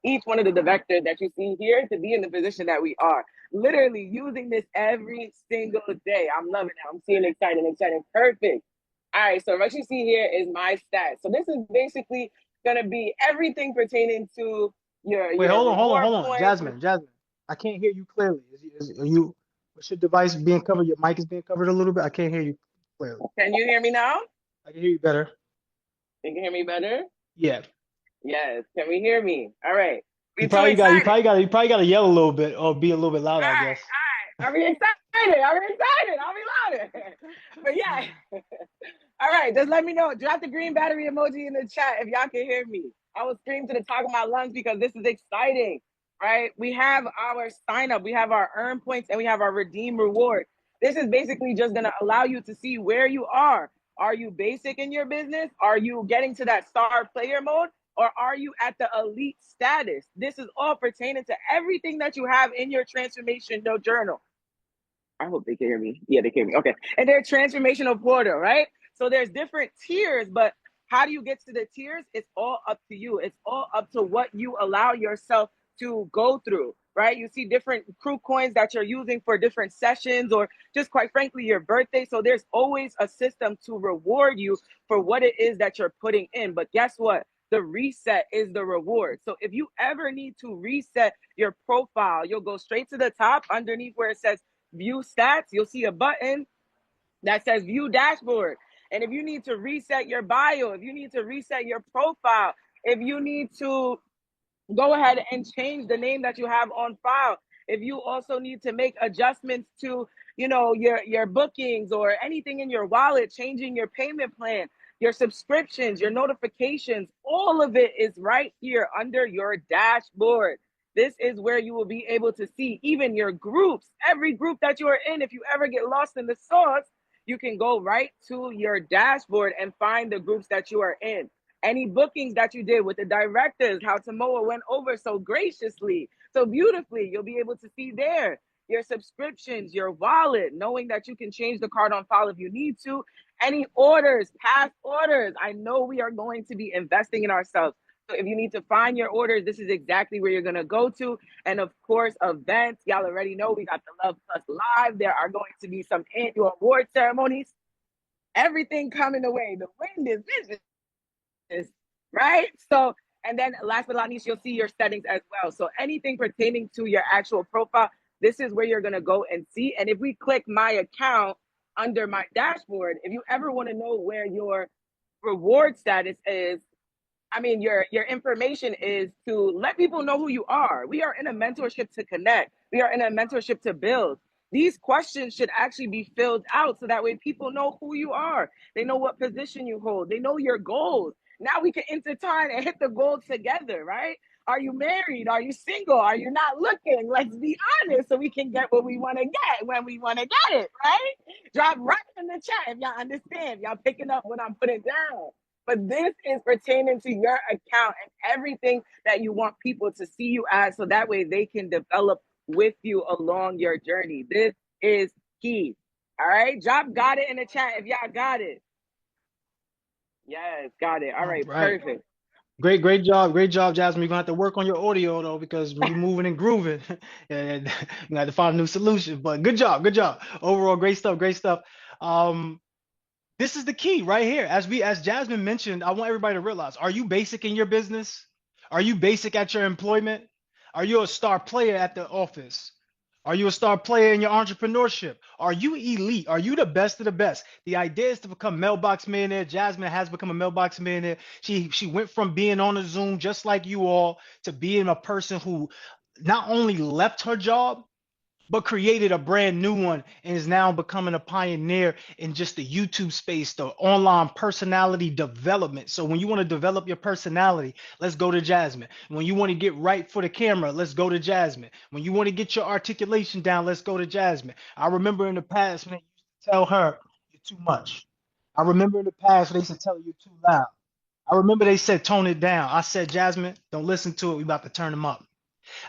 each one of the directors that you see here to be in the position that we are. Literally using this every single day. I'm loving it. I'm seeing exciting. Perfect. All right, so what you see here is my stats. So this is basically gonna be everything pertaining to your Wait, hold reward on, points. Jasmine, I can't hear you clearly. Are you? Is your device being covered? Your mic is being covered a little bit. I can't hear you clearly. Can you hear me now? I can hear you better. You can hear me better? Yeah. Yes. Can we hear me? All right. You probably got to yell a little bit or be a little bit louder, All I right, guess. all right. Are we excited? I'll be louder. But yeah. All right, just let me know. Drop the green battery emoji in the chat if y'all can hear me. I will scream to the top of my lungs because this is exciting, right? We have our sign up, we have our earn points, and we have our redeem reward. This is basically just going to allow you to see where you are. Are you basic in your business? Are you getting to that star player mode? Or are you at the elite status? This is all pertaining to everything that you have in your transformation journal. I hope they can hear me. Yeah, they can hear me. Okay. And they're transformational portal, right? So there's different tiers, but how do you get to the tiers? It's all up to you. It's all up to what you allow yourself to go through, right? You see different crew coins that you're using for different sessions or just quite frankly, your birthday. So there's always a system to reward you for what it is that you're putting in. But guess what? The reset is the reward. So if you ever need to reset your profile, you'll go straight to the top underneath where it says view stats. You'll see a button that says view dashboard. And if you need to reset your bio, if you need to reset your profile, if you need to go ahead and change the name that you have on file, if you also need to make adjustments to your bookings or anything in your wallet, changing your payment plan, your subscriptions, your notifications, all of it is right here under your dashboard. This is where you will be able to see even your groups, every group that you are in. If you ever get lost in the sauce, you can go right to your dashboard and find the groups that you are in. Any bookings that you did with the directors, how Samoa went over so graciously, so beautifully, you'll be able to see there. Your subscriptions, your wallet, knowing that you can change the card on file if you need to. Any orders, past orders. I know we are going to be investing in ourselves. So if you need to find your orders, this is exactly where you're going to go to. And of course, events. Y'all already know we got the Love Plus Live. There are going to be some annual award ceremonies. Everything coming away. The wind is business, right? So, and then last but not least, you'll see your settings as well. So anything pertaining to your actual profile, this is where you're going to go and see. And if we click my account under my dashboard, if you ever want to know where your reward status is, I mean, your information is to let people know who you are. We are in a mentorship to connect. We are in a mentorship to build. These questions should actually be filled out so that way people know who you are. They know what position you hold. They know your goals. Now we can intertwine and hit the goals together, right? Are you married? Are you single? Are you not looking? Let's be honest so we can get what we want to get when we want to get it, right? Drop right in the chat if y'all understand. Y'all picking up what I'm putting down. But this is pertaining to your account and everything that you want people to see you as so that way they can develop with you along your journey. This is key. All right. Drop got it in the chat if y'all got it. Yes, got it. All right. Perfect. Great job, Jasmine. You're gonna have to work on your audio though, because when you're moving and grooving, and you have to find a new solution. But good job. Overall, great stuff. This is the key right here. As Jasmine mentioned, I want everybody to realize, are you basic in your business? Are you basic at your employment? Are you a star player at the office? Are you a star player in your entrepreneurship? Are you elite? Are you the best of the best? The idea is to become Mailbox Millionaire. Jasmine has become a Mailbox Millionaire. She went from being on a Zoom just like you all to being a person who not only left her job, but created a brand new one and is now becoming a pioneer in just the YouTube space, the online personality development. So when you want to develop your personality, let's go to Jasmine. When you want to get right for the camera, let's go to Jasmine. When you want to get your articulation down, let's go to Jasmine. I remember in the past when they used to tell her, you're too much. I remember in the past when they used to tell her you're too loud. I remember they said, tone it down. I said, Jasmine, don't listen to it. We about to turn them up.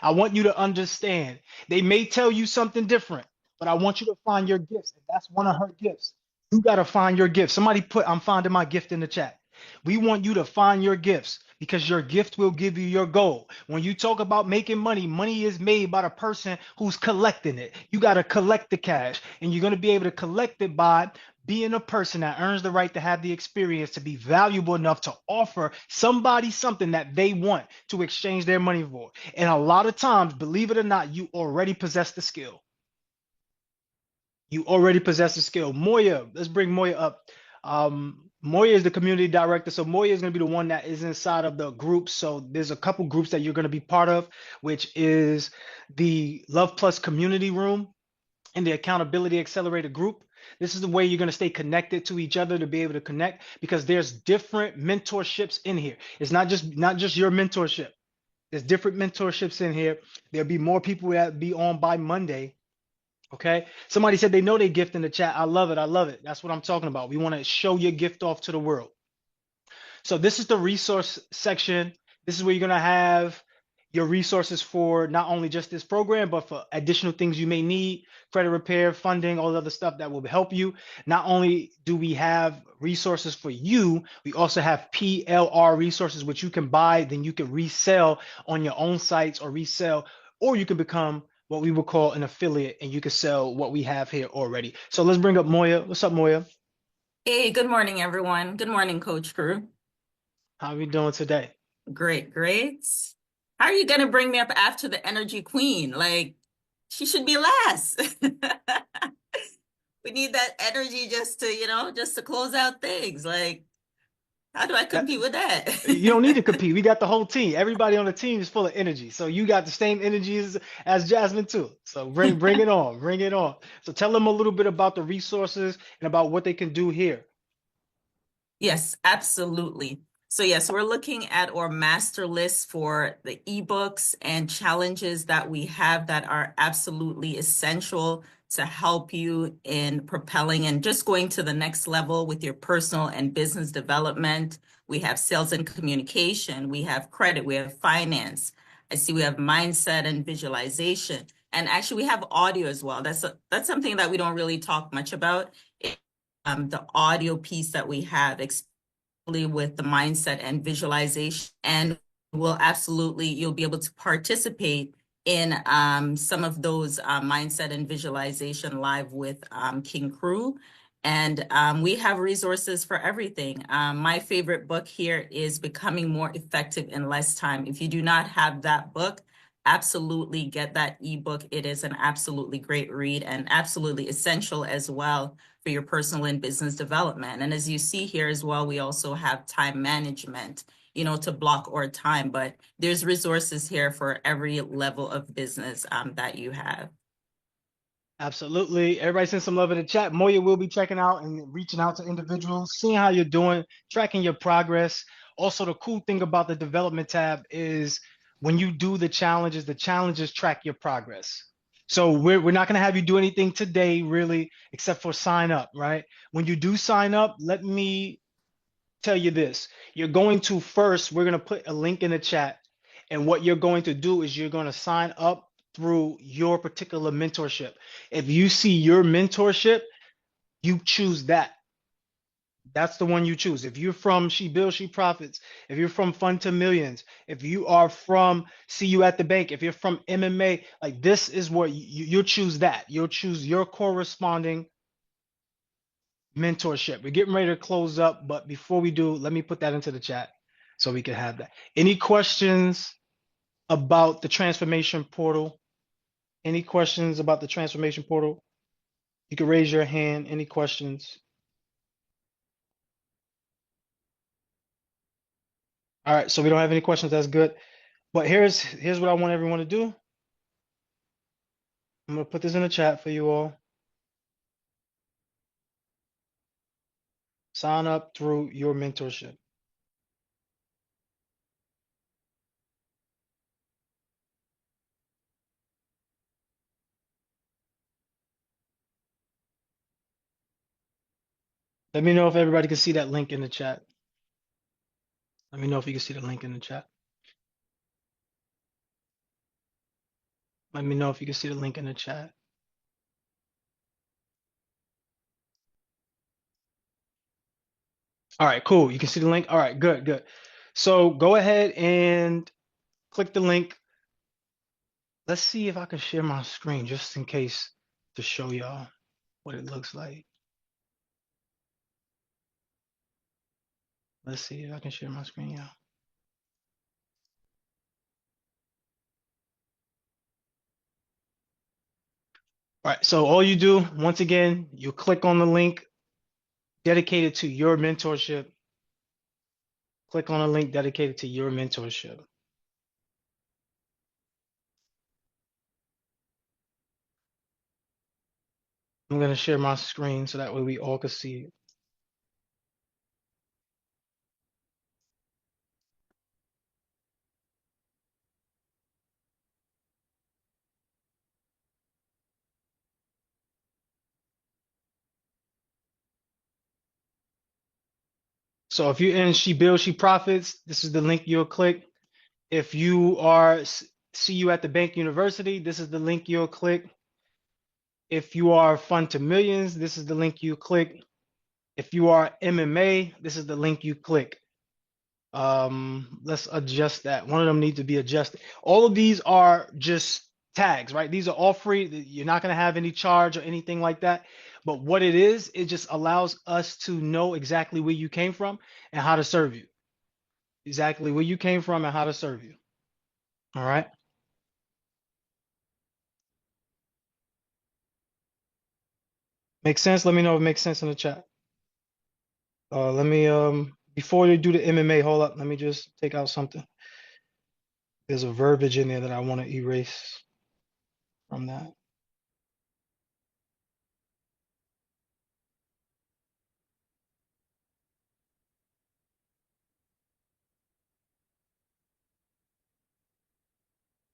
I want you to understand. They may tell you something different, but I want you to find your gifts. And that's one of her gifts. You got to find your gift. Somebody put, I'm finding my gift in the chat. We want you to find your gifts because your gift will give you your goal. When you talk about making money, money is made by the person who's collecting it. You got to collect the cash, and you're going to be able to collect it by being a person that earns the right to have the experience to be valuable enough to offer somebody something that they want to exchange their money for. And a lot of times, believe it or not, you already possess the skill. You already possess the skill. Moya, let's bring Moya up. Moya is the community director. So Moya is going to be the one that is inside of the group. So there's a couple groups that you're going to be part of, which is the Love Plus community room and the Accountability Accelerator group. This is the way you're going to stay connected to each other to be able to connect, because there's different mentorships in here. It's not just your mentorship. There's different mentorships in here. There'll be more people that be on by Monday. Okay. Somebody said they know they gift in the chat. I love it. I love it. That's what I'm talking about. We want to show your gift off to the world. So this is the resource section. This is where you're going to have your resources for not only just this program, but for additional things you may need, credit repair, funding, all the other stuff that will help you. Not only do we have resources for you, we also have PLR resources, which you can buy, then you can resell on your own sites or resell, or you can become what we would call an affiliate and you can sell what we have here already. So let's bring up Moya. What's up, Moya? Hey, good morning, everyone. Good morning, Coach Crew. How are we doing today? Great, great. How are you going to bring me up after the Energy Queen? Like, she should be last. We need that energy just to close out things. Like, how do I compete with that? You don't need to compete. We got the whole team. Everybody on the team is full of energy. So you got the same energy as Jasmine too. So bring it on. Bring it on. So tell them a little bit about the resources and about what they can do here. Yes, absolutely. So yes, we're looking at our master list for the ebooks and challenges that we have that are absolutely essential to help you in propelling and just going to the next level with your personal and business development. We have sales and communication, we have credit, we have finance. I see we have mindset and visualization. And actually we have audio as well. That's something that we don't really talk much about. The audio piece that we have, especially with the mindset and visualization, and you'll be able to participate in some of those mindset and visualization live with King Crew. And we have resources for everything. My favorite book here is Becoming More Effective in Less Time. If you do not have that book, absolutely get that ebook. It is an absolutely great read and absolutely essential as well for your personal and business development. And as you see here as well, we also have time management, to block our time, but there's resources here for every level of business that you have. Absolutely. Everybody send some love in the chat. Moya will be checking out and reaching out to individuals, seeing how you're doing, tracking your progress. Also, the cool thing about the development tab is when you do the challenges track your progress. So we're not going to have you do anything today, really, except for sign up, right? When you do sign up, let me tell you this. You're going to first, we're going to put a link in the chat. And what you're going to do is you're going to sign up through your particular mentorship. If you see your mentorship, you choose that. That's the one you choose. If you're from She Builds, She Profits, if you're from Fund to Millions, if you are from See You at the Bank, if you're from MMA, like this is what you'll choose that. You'll choose your corresponding mentorship. We're getting ready to close up, but before we do, let me put that into the chat so we can have that. Any questions about the transformation portal? Any questions about the transformation portal? You can raise your hand. Any questions? All right, so we don't have any questions. That's good. But here's what I want everyone to do. I'm gonna put this in the chat for you all. Sign up through your mentorship. Let me know if everybody can see that link in the chat. Let me know if you can see the link in the chat. Let me know if you can see the link in the chat. All right, cool. You can see the link. All right, good, good. So go ahead and click the link. Let's see if I can share my screen just in case to show y'all what it looks like. Let's see if I can share my screen, y'all. All right, so all you do, once again, you click on the link dedicated to your mentorship. Click on a link dedicated to your mentorship. I'm going to share my screen so that way we all can see it. So if you're in She Builds, She Profits, this is the link you'll click. If you are See You at the Bank University, this is the link you'll click. If you are Fund to Millions, this is the link you click. If you are MMA, this is the link you click. Let's adjust that. One of them needs to be adjusted. All of these are just tags, right? These are all free. You're not going to have any charge or anything like that. But what it is, it just allows us to know exactly where you came from and how to serve you. Exactly where you came from and how to serve you. All right. Makes sense? Let me know if it makes sense in the chat. Let me before you do the MMA, hold up. Let me just take out something. There's a verbiage in there that I want to erase from that.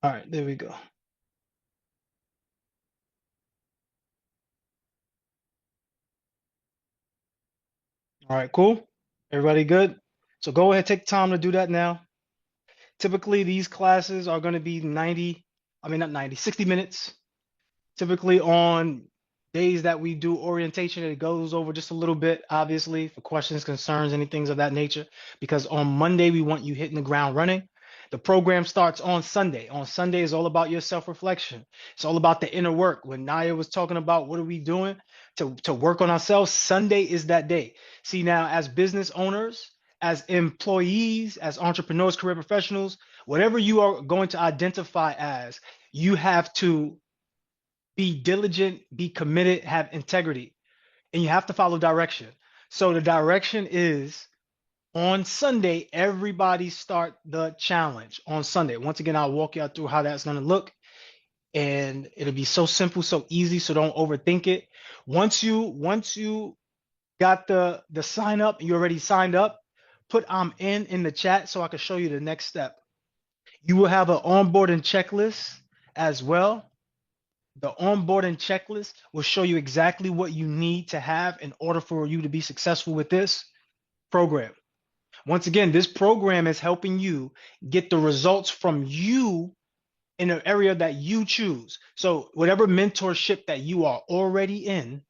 All right, there we go. All right, cool. Everybody good? So go ahead, take time to do that now. Typically, these classes are going to be 60 minutes. Typically on days that we do orientation, it goes over just a little bit, obviously, for questions, concerns, any things of that nature. Because on Monday, we want you hitting the ground running. The program starts on Sunday. On Sunday is all about your self-reflection. It's all about the inner work. When Naya was talking about what are we doing to work on ourselves, Sunday is that day. See, now as business owners, as employees, as entrepreneurs, career professionals, whatever you are going to identify as, you have to be diligent, be committed, have integrity, and you have to follow direction. So the direction is on Sunday, everybody start the challenge on Sunday. Once again, I'll walk you through how that's going to look, and it'll be so simple, so easy, so don't overthink it. Once you got the sign up, you already signed up, put I'm in the chat so I can show you the next step. You will have an onboarding checklist as well. The onboarding checklist will show you exactly what you need to have in order for you to be successful with this program. Once again, this program is helping you get the results from you in an area that you choose. So whatever mentorship that you are already in,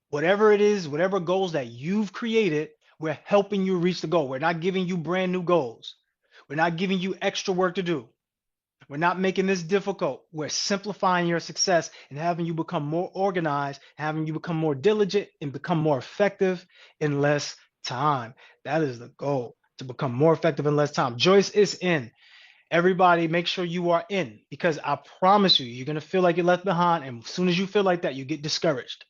whatever it is, whatever goals that you've created, we're helping you reach the goal. We're not giving you brand new goals. We're not giving you extra work to do. We're not making this difficult. We're simplifying your success and having you become more organized, having you become more diligent and become more effective in less time. That is the goal, to become more effective in less time. Joyce is in. Everybody, make sure you are in, because I promise you, you're going to feel like you're left behind. And as soon as you feel like that, you get discouraged.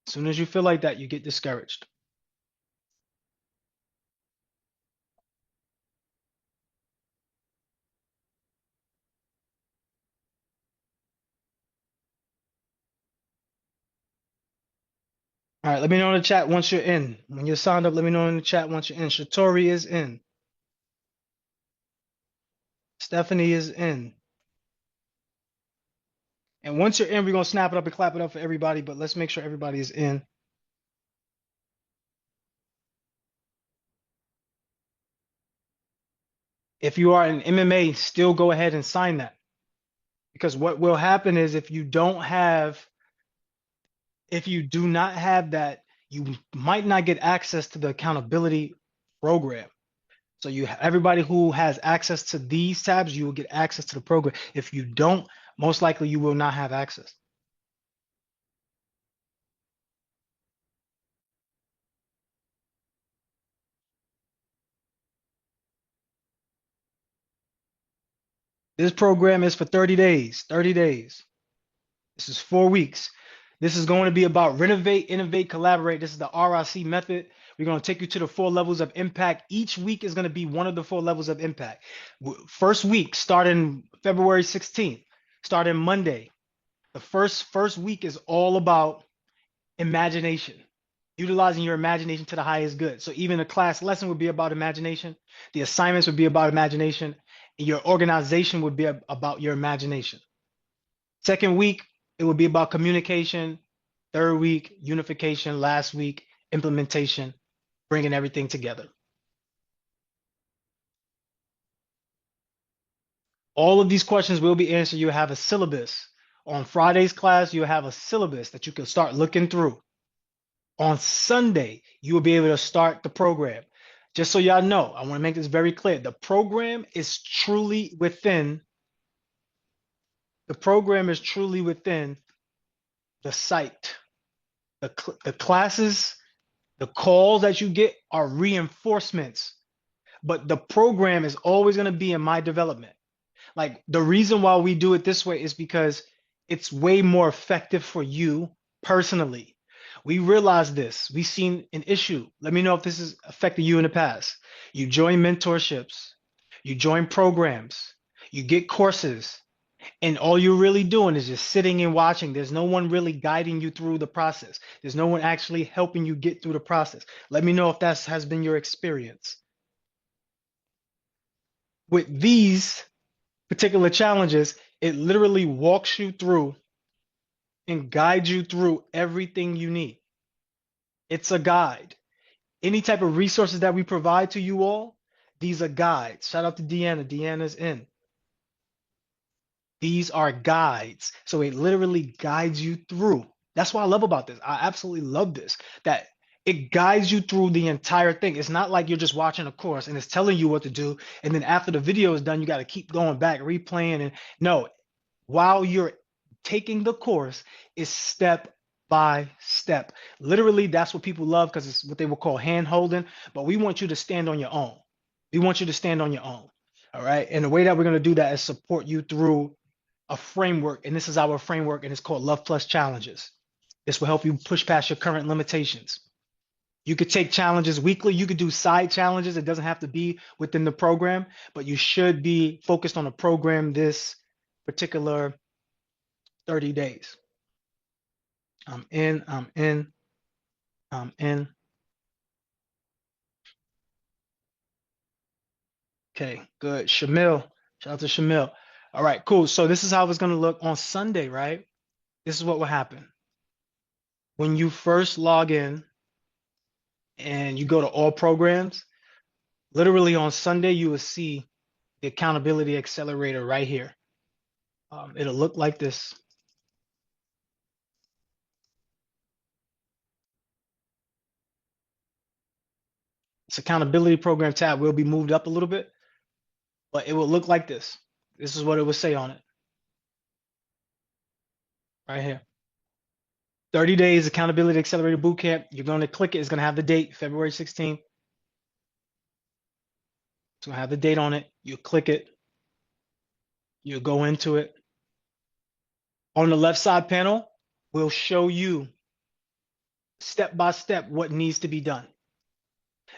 As soon as you feel like that, you get discouraged. All right, let me know in the chat once you're in. When you're signed up, let me know in the chat once you're in. Shatori is in. Stephanie is in. And once you're in, we're going to snap it up and clap it up for everybody, but let's make sure everybody is in. If you are in MMA, still go ahead and sign that. Because what will happen is if you do not have that, you might not get access to the accountability program. So everybody who has access to these tabs, you will get access to the program. If you don't, most likely you will not have access. This program is for 30 days. 30 days. This is 4 weeks. This is going to be about renovate, innovate, collaborate. This is the RIC method. We're going to take you to the 4 levels of impact. Each week is going to be one of the 4 levels of impact. First week, starting February 16th, starting Monday. The first week is all about imagination, utilizing your imagination to the highest good. So even the class lesson would be about imagination. The assignments would be about imagination. And your organization would be about your imagination. Second week, it would be about communication. Third week, unification. Last week, implementation, bringing everything together. All of these questions will be answered. You have a syllabus. On Friday's class, you have a syllabus that you can start looking through. On Sunday, you will be able to start the program. Just so y'all know, I want to make this very clear. The program is truly within the site. The classes, the calls that you get are reinforcements, but the program is always going to be in my development. Like the reason why we do it this way is because it's way more effective for you personally. We realize this. We've seen an issue. Let me know if this has affected you in the past. You join mentorships, you join programs, you get courses, and all you're really doing is just sitting and watching. There's no one really guiding you through the process. There's no one actually helping you get through the process. Let me know if that has been your experience. With these particular challenges, it literally walks you through and guides you through everything you need. It's a guide. Any type of resources that we provide to you all, these are guides. Shout out to Deanna. Deanna's in. These are guides. So it literally guides you through. That's what I love about this. I absolutely love this, that it guides you through the entire thing. It's not like you're just watching a course and it's telling you what to do. And then after the video is done, you got to keep going back, replaying. And no, while you're taking the course, is step by step. Literally, that's what people love because it's what they would call hand holding. But we want you to stand on your own. We want you to stand on your own. All right. And the way that we're going to do that is support you through a framework. And this is our framework, and it's called Love Plus Challenges. This will help you push past your current limitations. You could take challenges weekly. You could do side challenges. It doesn't have to be within the program, but you should be focused on the program this particular 30 days. I'm in. Okay, good. Shamil, shout out to Shamil. All right, cool. So this is how it's going to look on Sunday, right? This is what will happen. When you first log in and you go to all programs, literally on Sunday, you will see the accountability accelerator right here. It'll look like this. This accountability program tab will be moved up a little bit, but it will look like this. This is what it will say on it right here. 30 days accountability accelerated boot camp. You're going to click it. It's going to have the date, February 16th. It's going to have the date on it. You click it. You go into it. On the left side panel, we'll show you step by step what needs to be done.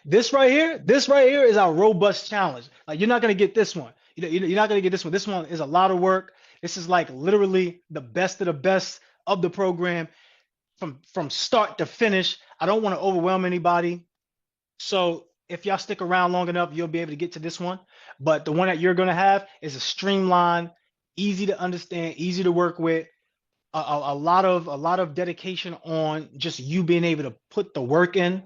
This right here is our robust challenge. Like you're not going to get this one. You're not going to get this one. This one is a lot of work. This is like literally the best of the best of the program from start to finish. I don't want to overwhelm anybody. So if y'all stick around long enough, you'll be able to get to this one. But the one that you're going to have is a streamlined, easy to understand, easy to work with, a lot of dedication on just you being able to put the work in,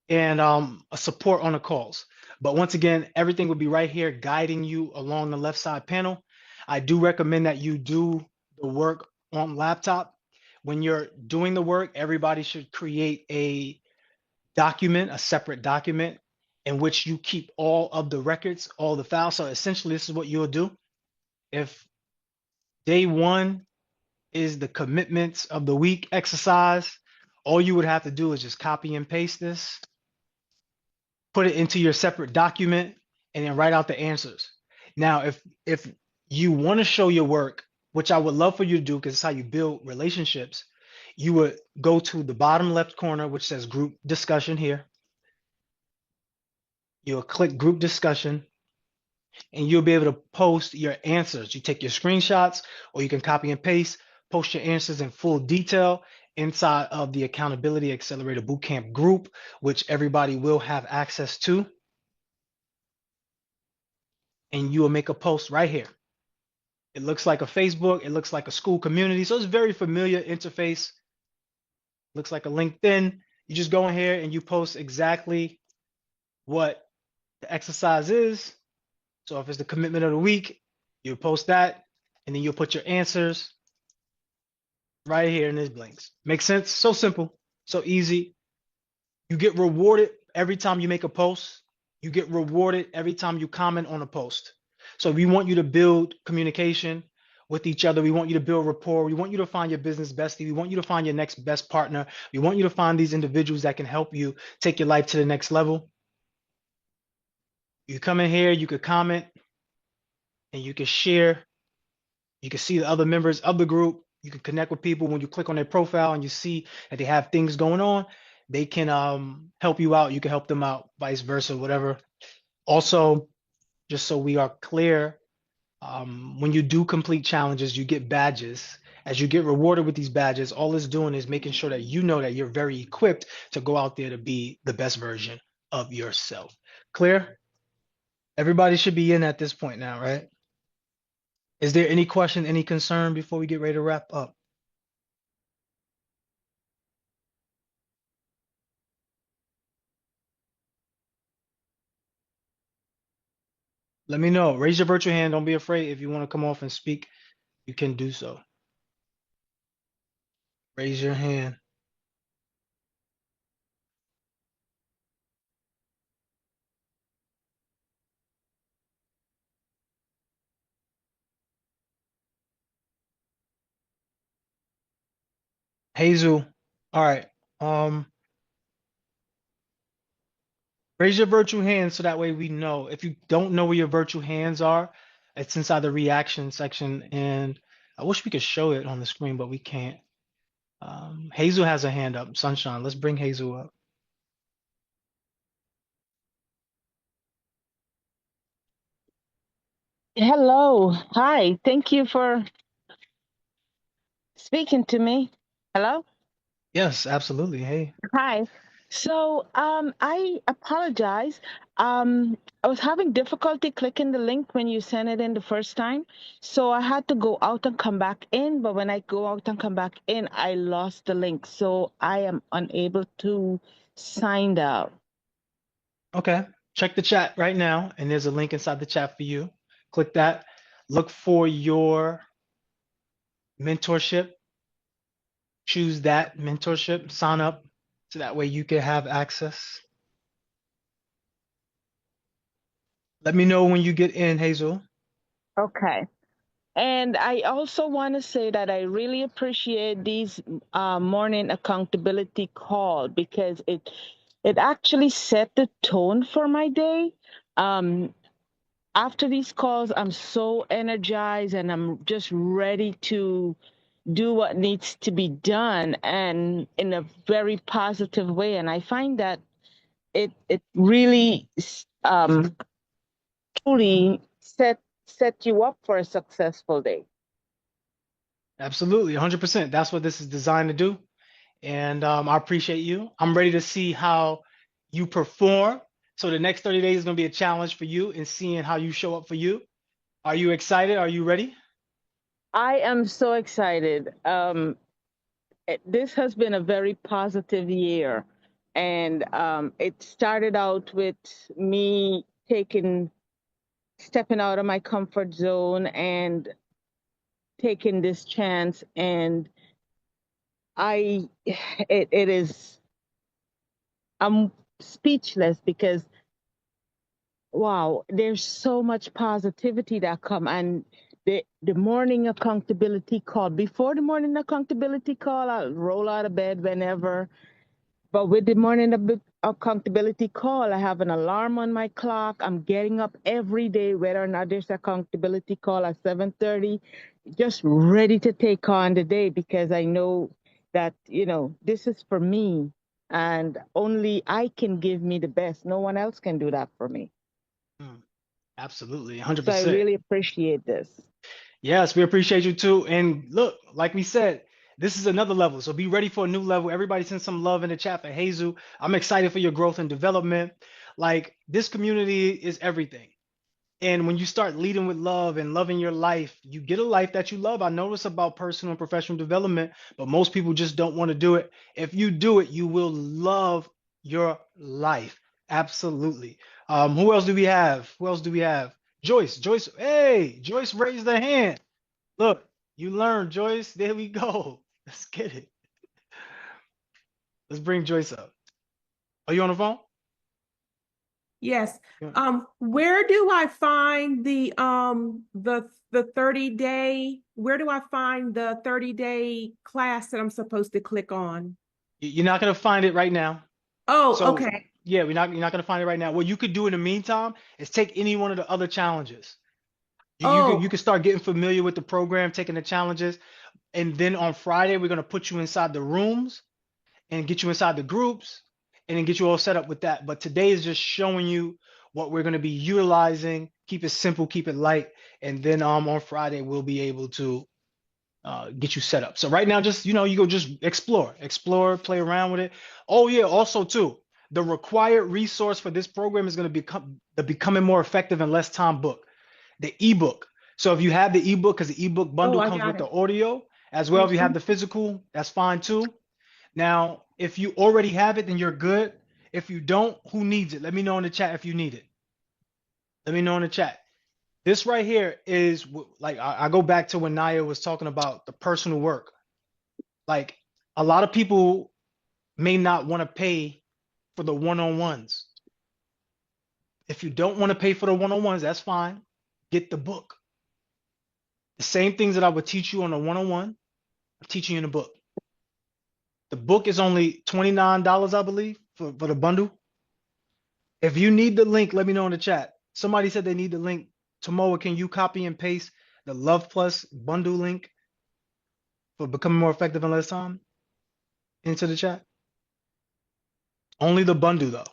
and a support on the calls. But once again, everything will be right here guiding you along the left side panel. I do recommend that you do the work on laptop. When you're doing the work, everybody should create a document, a separate document in which you keep all of the records, all the files. So essentially, this is what you'll do. If day one is the commitments of the week exercise, all you would have to do is just copy and paste this, put it into your separate document, and then write out the answers. Now, if you want to show your work, which I would love for you to do because it's how you build relationships, you would go to the bottom left corner, which says group discussion here. You'll click group discussion, and you'll be able to post your answers. You take your screenshots, or you can copy and paste, post your answers in full detail inside of the Accountability Accelerator Bootcamp group, which everybody will have access to. And you will make a post right here. It looks like a Facebook, it looks like a school community. So it's very familiar interface. Looks like a LinkedIn. You just go in here and you post exactly what the exercise is. So if it's the commitment of the week, you post that, and then you'll put your answers right here in this blanks. Make sense? So simple, so easy. You get rewarded every time you make a post. You get rewarded every time you comment on a post. So we want you to build communication with each other. We want you to build rapport. We want you to find your business bestie. We want you to find your next best partner. We want you to find these individuals that can help you take your life to the next level. You come in here, you could comment, and you can share. You can see the other members of the group. You can connect with people. When you click on their profile and you see that they have things going on, they can help you out. You can help them out, vice versa, whatever. Also, just so we are clear, when you do complete challenges, you get badges. As you get rewarded with these badges, all it's doing is making sure that you know that you're very equipped to go out there to be the best version of yourself. Clear? Everybody should be in at this point now, right? Is there any question, any concern before we get ready to wrap up? Let me know. Raise your virtual hand. Don't be afraid. If you want to come off and speak, you can do so. Raise your hand. Hazel. All right. Raise your virtual hand so that way we know. If you don't know where your virtual hands are, it's inside the reaction section. And I wish we could show it on the screen, but we can't. Hazel has a hand up. Sunshine. Let's bring Hazel up. Hello. Hi. Thank you for speaking to me. Hello. Yes, absolutely. Hey. Hi. So, I apologize. I was having difficulty clicking the link when you sent it in the first time. So I had to go out and come back in. But when I go out and come back in, I lost the link. So I am unable to sign out. Okay. Check the chat right now, and there's a link inside the chat for you. Click that. Look for your mentorship. Choose that mentorship. Sign up so that way you can have access. Let me know when you get in, Hazel. Okay. And I also want to say that I really appreciate these morning accountability call because it actually set the tone for my day. Um, After these calls, I'm so energized and I'm just ready to do what needs to be done and in a very positive way. And I find that it really truly set you up for a successful day. Absolutely, 100%. That's what this is designed to do. And I appreciate you. I'm ready to see how you perform. So the next 30 days is going to be a challenge for you in seeing how you show up for you. Are you excited? Are you ready? I am so excited. This has been a very positive year. And it started out with me stepping out of my comfort zone and taking this chance. And it is, I'm speechless because wow, there's so much positivity that come and the morning accountability call. Before the morning accountability call, I'll roll out of bed whenever. But with the morning accountability call, I have an alarm on my clock. I'm getting up every day, whether or not there's accountability call at 7:30, just ready to take on the day because I know that, this is for me and only I can give me the best. No one else can do that for me. Hmm, absolutely, So I 100%. really appreciate this. Yes, we appreciate you too. And look, like we said, this is another level. So be ready for a new level. Everybody send some love in the chat for Hazel. I'm excited for your growth and development. Like this community is everything. And when you start leading with love and loving your life, you get a life that you love. I know it's about personal and professional development, but most people just don't want to do it. If you do it, you will love your life. Absolutely. Who else do we have? Who else do we have? Joyce. Joyce. Hey, Joyce raised her hand. Look, you learned, Joyce. There we go. Let's get it. Let's bring Joyce up. Are you on the phone? Yes. Yeah. Where do I find the 30-day, where do I find the 30-day class that I'm supposed to click on? You're not gonna find it right now. Oh, So okay. yeah, you're not gonna find it right now. What you could do in the meantime is take any one of the other challenges. You Oh, could start getting familiar with the program, taking the challenges, and then on Friday we're gonna put you inside the rooms and get you inside the groups and then get you all set up with that. But today is just showing you what we're gonna be utilizing. Keep it simple, keep it light, and then on Friday we'll be able to get you set up. So right now, just you go just explore, play around with it. Oh yeah, also too, the required resource for this program is going to become the Becoming More Effective in Less Time book, the ebook. So if you have the ebook, because the ebook oh, bundle I comes got with the it. audio as well. If you have Mhm. the physical, that's fine too. Now, if you already have it, then you're good. If you don't, who needs it? Let me know in the chat if you need it. Let me know in the chat. This right here is like I go back to when Naya was talking about the personal work. Like a lot of people may not want to pay for the one-on-ones. If you don't want to pay for the one-on-ones, that's fine. Get the book. The same things that I would teach you on a one-on-one, I'm teaching you in a book. The book is only $29, I believe, for the bundle. If you need the link, let me know in the chat. Somebody said they need the link. Tomoa, can you copy and paste the Love Plus bundle link for Becoming More Effective in Less Time into the chat? Only the bundle though.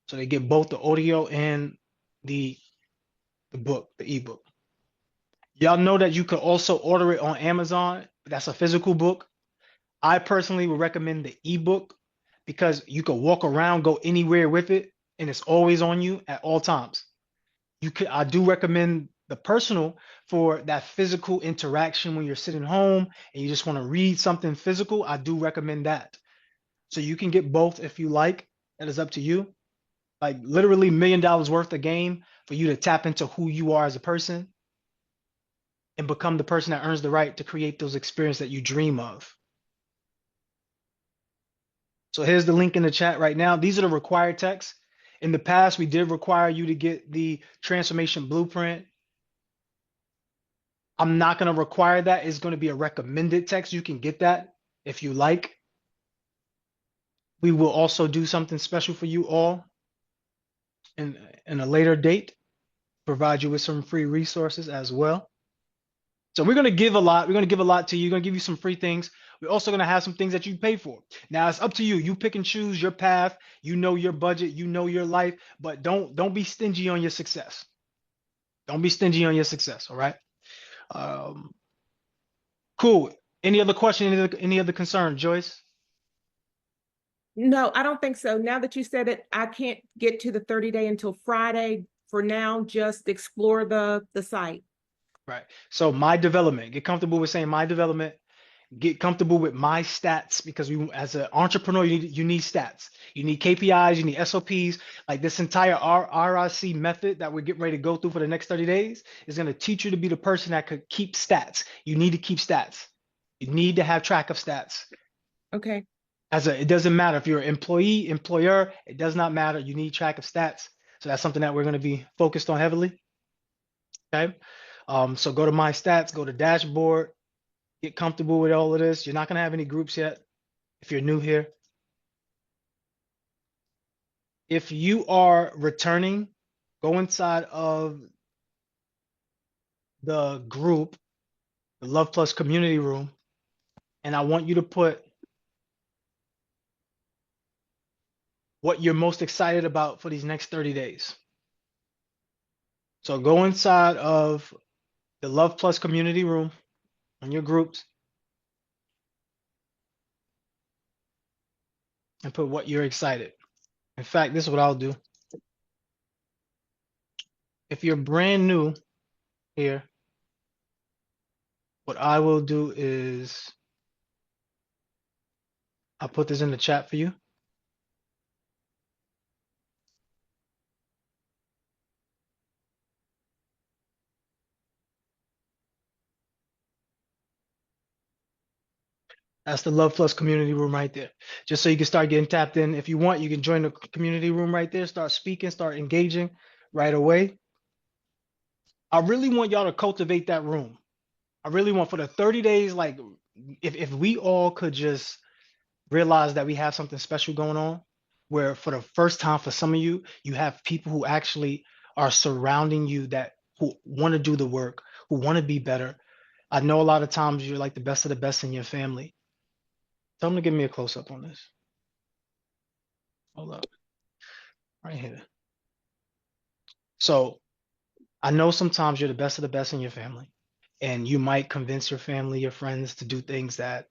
So they get both the audio and the book, the ebook. Y'all know that you could also order it on Amazon. That's a physical book. I personally would recommend the ebook because you could walk around, go anywhere with it, and it's always on you at all times. I do recommend the personal for that physical interaction when you're sitting home and you just want to read something physical. I do recommend that. So you can get both if you like. That is up to you. Like literally $1 million worth of game for you to tap into who you are as a person and become the person that earns the right to create those experiences that you dream of. So here's the link in the chat right now. These are the required texts. In the past, we did require you to get the transformation blueprint. I'm not going to require that. It's going to be a recommended text. You can get that if you like. We will also do something special for you all in a later date, provide you with some free resources as well. So we're going to give a lot. We're going to give a lot to you. We're going to give you some free things. We're also going to have some things that you pay for. Now it's up to you. You pick and choose your path. You know your budget. You know your life. But don't be stingy on your success. Don't be stingy on your success. All right. Um, cool. Any other question? Any other concern, Joyce? No, I don't think so. Now that you said it, I can't get to the 30-day until Friday. For now, just explore the site. Right. So my development. Get comfortable with saying my development. Get comfortable with my stats because we, as an entrepreneur, you need stats. You need KPIs. You need SOPs. Like this entire RIC method that we're getting ready to go through for the next 30 days is going to teach you to be the person that could keep stats. You need to keep stats. You need to have track of stats. Okay. It doesn't matter if you're an employee, employer, it does not matter. You need track of stats. So that's something that we're going to be focused on heavily. Okay. So go to my stats, go to dashboard, get comfortable with all of this. You're not going to have any groups yet if you're new here. If you are returning, go inside of the group, the Love Plus community room, and I want you to put what you're most excited about for these next 30 days. So go inside of the Love Plus community room on your groups and put what you're excited. In fact, this is what I'll do. If you're brand new here, what I will do is I'll put this in the chat for you. That's the Love Plus community room right there. Just so you can start getting tapped in. If you want, you can join the community room right there, start speaking, start engaging right away. I really want y'all to cultivate that room. I really want for the 30 days, like if we all could just realize that we have something special going on, where for the first time for some of you, you have people who actually are surrounding you that who want to do the work, who want to be better. I know a lot of times you're like the best of the best in your family. Tell them to give me a close up on this. Hold up. Right here. So I know sometimes you're the best of the best in your family, and you might convince your family, your friends to do things that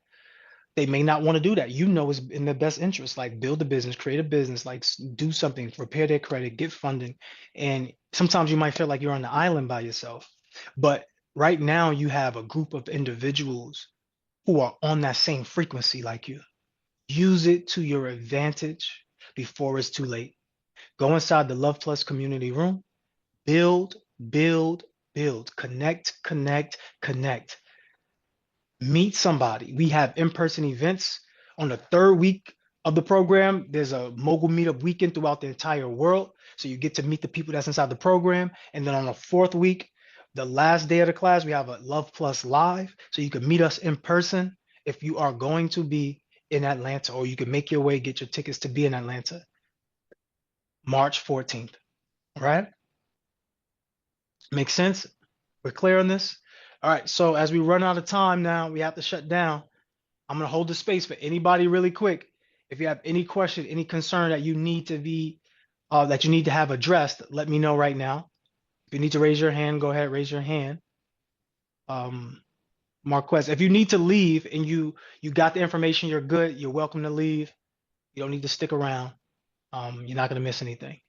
they may not want to do that. You know is in their best interest, like build a business, create a business, like do something, repair their credit, get funding. And sometimes you might feel like you're on the island by yourself. But right now you have a group of individuals who are on that same frequency like you. Use it to your advantage before it's too late. Go inside the Love Plus community room, build, build, build, connect, connect, connect. Meet somebody. We have in-person events on the third week of the program. There's a mogul meetup weekend throughout the entire world. So you get to meet the people that's inside the program. And then on the fourth week, the last day of the class, we have a Love Plus Live. So you can meet us in person if you are going to be in Atlanta, or you can make your way, get your tickets to be in Atlanta, March 14th. All right? Make sense? We're clear on this? All right, so as we run out of time now, we have to shut down. I'm gonna hold the space for anybody really quick. If you have any question, any concern that you need to be, that you need to have addressed, let me know right now. If you need to raise your hand, go ahead, raise your hand. Marquez, if you need to leave and you got the information, you're good, you're welcome to leave. You don't need to stick around. You're not gonna miss anything.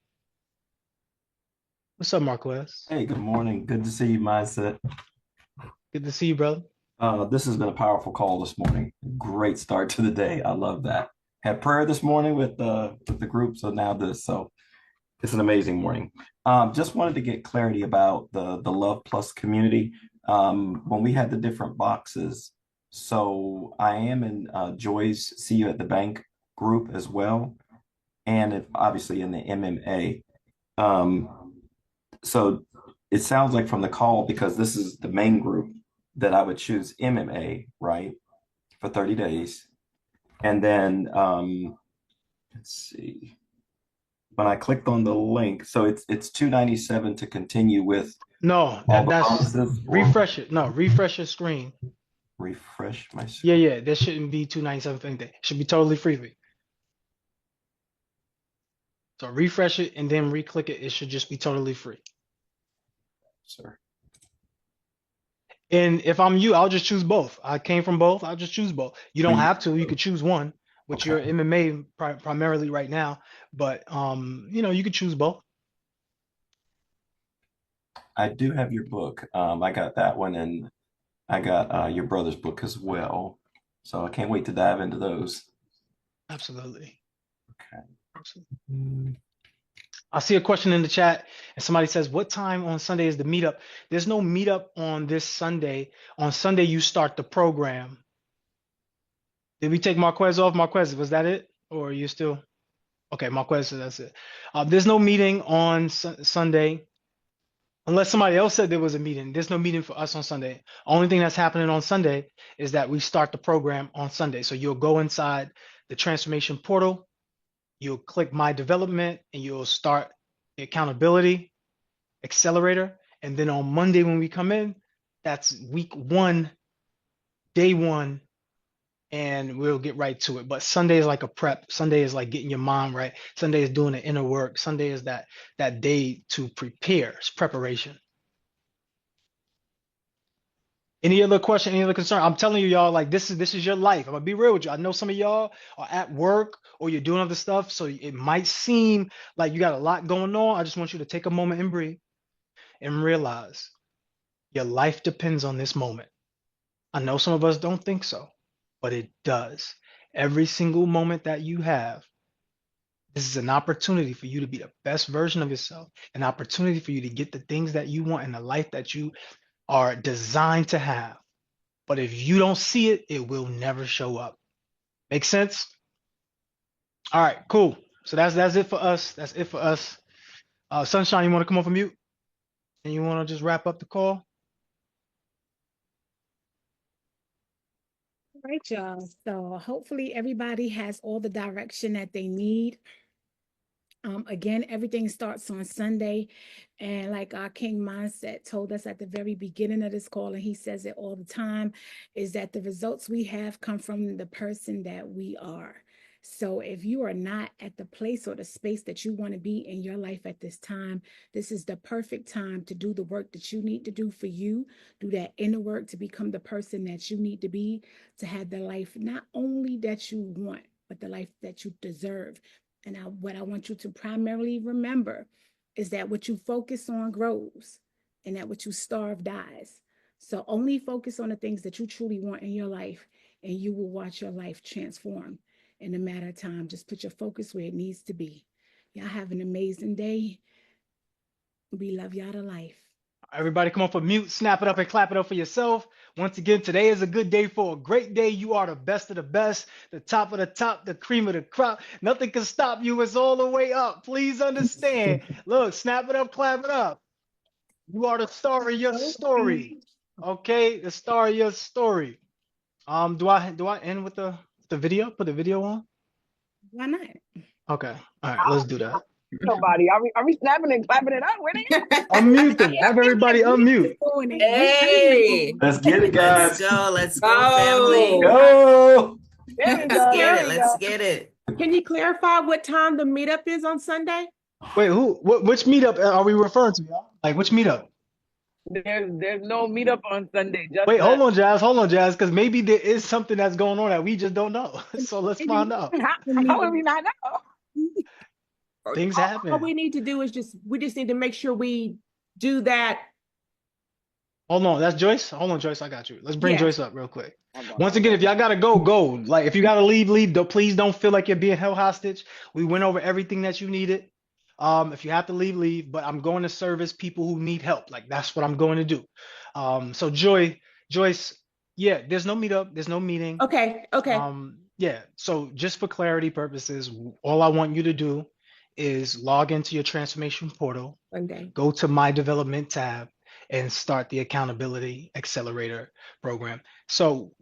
What's up, Marquez? Hey, good morning. Good to see you, Mindset. Good to see you, brother. This has been a powerful call this morning. Great start to the day. I love that. Had prayer this morning with the group, so now this. So it's an amazing morning. Just wanted to get clarity about the Love Plus community. When we had the different boxes, so I am in Joy's See You at the Bank group as well, and obviously in the MMA. So it sounds like from the call, because this is the main group, that I would choose MMA, right, for 30 days. And then let's see. When I clicked on the link, so it's 297 to continue with No, all the that's bonuses, or refresh it. No, refresh your screen. refresh my Yeah, screen. yeah, there shouldn't be 297 for anything. It should be totally free for you. So refresh it and then re-click it. It should just be totally free. Sir. And if I'm you, I'll just choose both. I came from both. I'll just choose both. You But don't have to. You could choose one, which okay. you're MMA primarily right now. But you know, you could choose both. I do have your book. I got that one, and I got your brother's book as well. So I can't wait to dive into those. Absolutely. Okay. Absolutely. I see a question in the chat, and somebody says, "What time on Sunday is the meetup?" There's no meetup on this Sunday. On Sunday, you start the program. Did we take Marquez off? Marquez, was that it, or are you still? Okay, Marquez said that's it. There's no meeting on Sunday. Unless somebody else said there was a meeting. There's no meeting for us on Sunday. Only thing that's happening on Sunday is that we start the program on Sunday. So you'll go inside the transformation portal, you'll click my development, and you'll start the accountability accelerator. And then on Monday when we come in, that's week 1, day 1, and we'll get right to it. But Sunday is like a prep. Sunday is like getting your mind right. Sunday is doing the inner work. Sunday is that day to prepare. It's preparation. Any other question, any other concern? I'm telling you, y'all, like this is your life. I'm gonna be real with you. I know some of y'all are at work or you're doing other stuff, so it might seem like you got a lot going on. I just want you to take a moment and breathe and realize your life depends on this moment. I know some of us don't think so, but it does. Every single moment that you have, this is an opportunity for you to be the best version of yourself, an opportunity for you to get the things that you want in the life that you are designed to have. But if you don't see it, it will never show up. Make sense? All right, cool. So that's it for us. That's it for us. Sunshine, you want to come off of mute? And you want to just wrap up the call? All right, y'all. So hopefully everybody has all the direction that they need. Again, everything starts on Sunday. And like our King Mindset told us at the very beginning of this call, and he says it all the time, is that the results we have come from the person that we are. So if you are not at the place or the space that you want to be in your life at this time, this is the perfect time to do the work that you need to do for you, do that inner work to become the person that you need to be, to have the life not only that you want, but the life that you deserve. And what I want you to primarily remember is that what you focus on grows and that what you starve dies. So only focus on the things that you truly want in your life, and you will watch your life transform in a matter of time. Just put your focus where it needs to be. Y'all have an amazing day. We love y'all to life. Everybody come off of mute, snap it up and clap it up for yourself. Once again, today is a good day for a great day. You are the best of the best, the top of the top, the cream of the crop. Nothing can stop you. It's all the way up. Please understand. Look, snap it up, clap it up. You are the star of your story. Okay, the star of your story. Do I end with the video? Put the video on? Why not? Okay. All right, let's do that. Nobody. Are we snapping and clapping it up? Where they at? Unmute them. Have everybody unmute. Hey, Let's get it, guys. let's go, family. Go. There we Let's go. get There it. we Let's go. get it. Can you clarify what time the meetup is on Sunday? Wait, which meetup are we referring to, y'all? Like which meetup? There's no meetup on Sunday. Just Wait, that. hold on, Jazz, because maybe there is something that's going on that we just don't know. So let's find out. How would we not know? Things All happen. we need to do is we just need to make sure we do that. Hold on, that's Joyce. Hold on, Joyce, I got you. Let's bring Yes. Joyce up real quick. Once again, if y'all gotta go. Like if you gotta leave. Please don't feel like you're being held hostage. We went over everything that you needed. If you have to leave. But I'm going to service people who need help. Like that's what I'm going to do. So Joyce, yeah, there's no meetup, there's no meeting. Okay. Yeah. So just for clarity purposes, all I want you to do is log into your transformation portal, Sunday. go to my development tab, and start the accountability accelerator program. So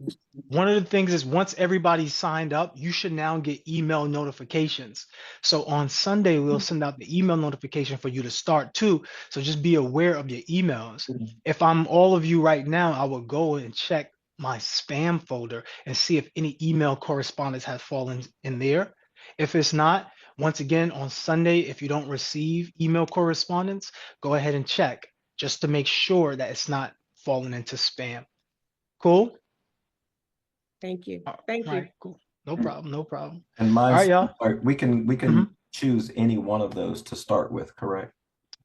one of the things is once everybody's signed up, you should now get email notifications. So on Sunday, we'll send out the email notification for you to start too. So just be aware of your emails. If I'm all of you right now, I will go and check my spam folder and see if any email correspondence has fallen in there. If it's not, once again, on Sunday, if you don't receive email correspondence, go ahead and check just to make sure that it's not falling into spam. Cool? Thank you. All Thank you. right, cool. No problem, no problem. And All mine's right, y'all. we can choose any one of those to start with, correct?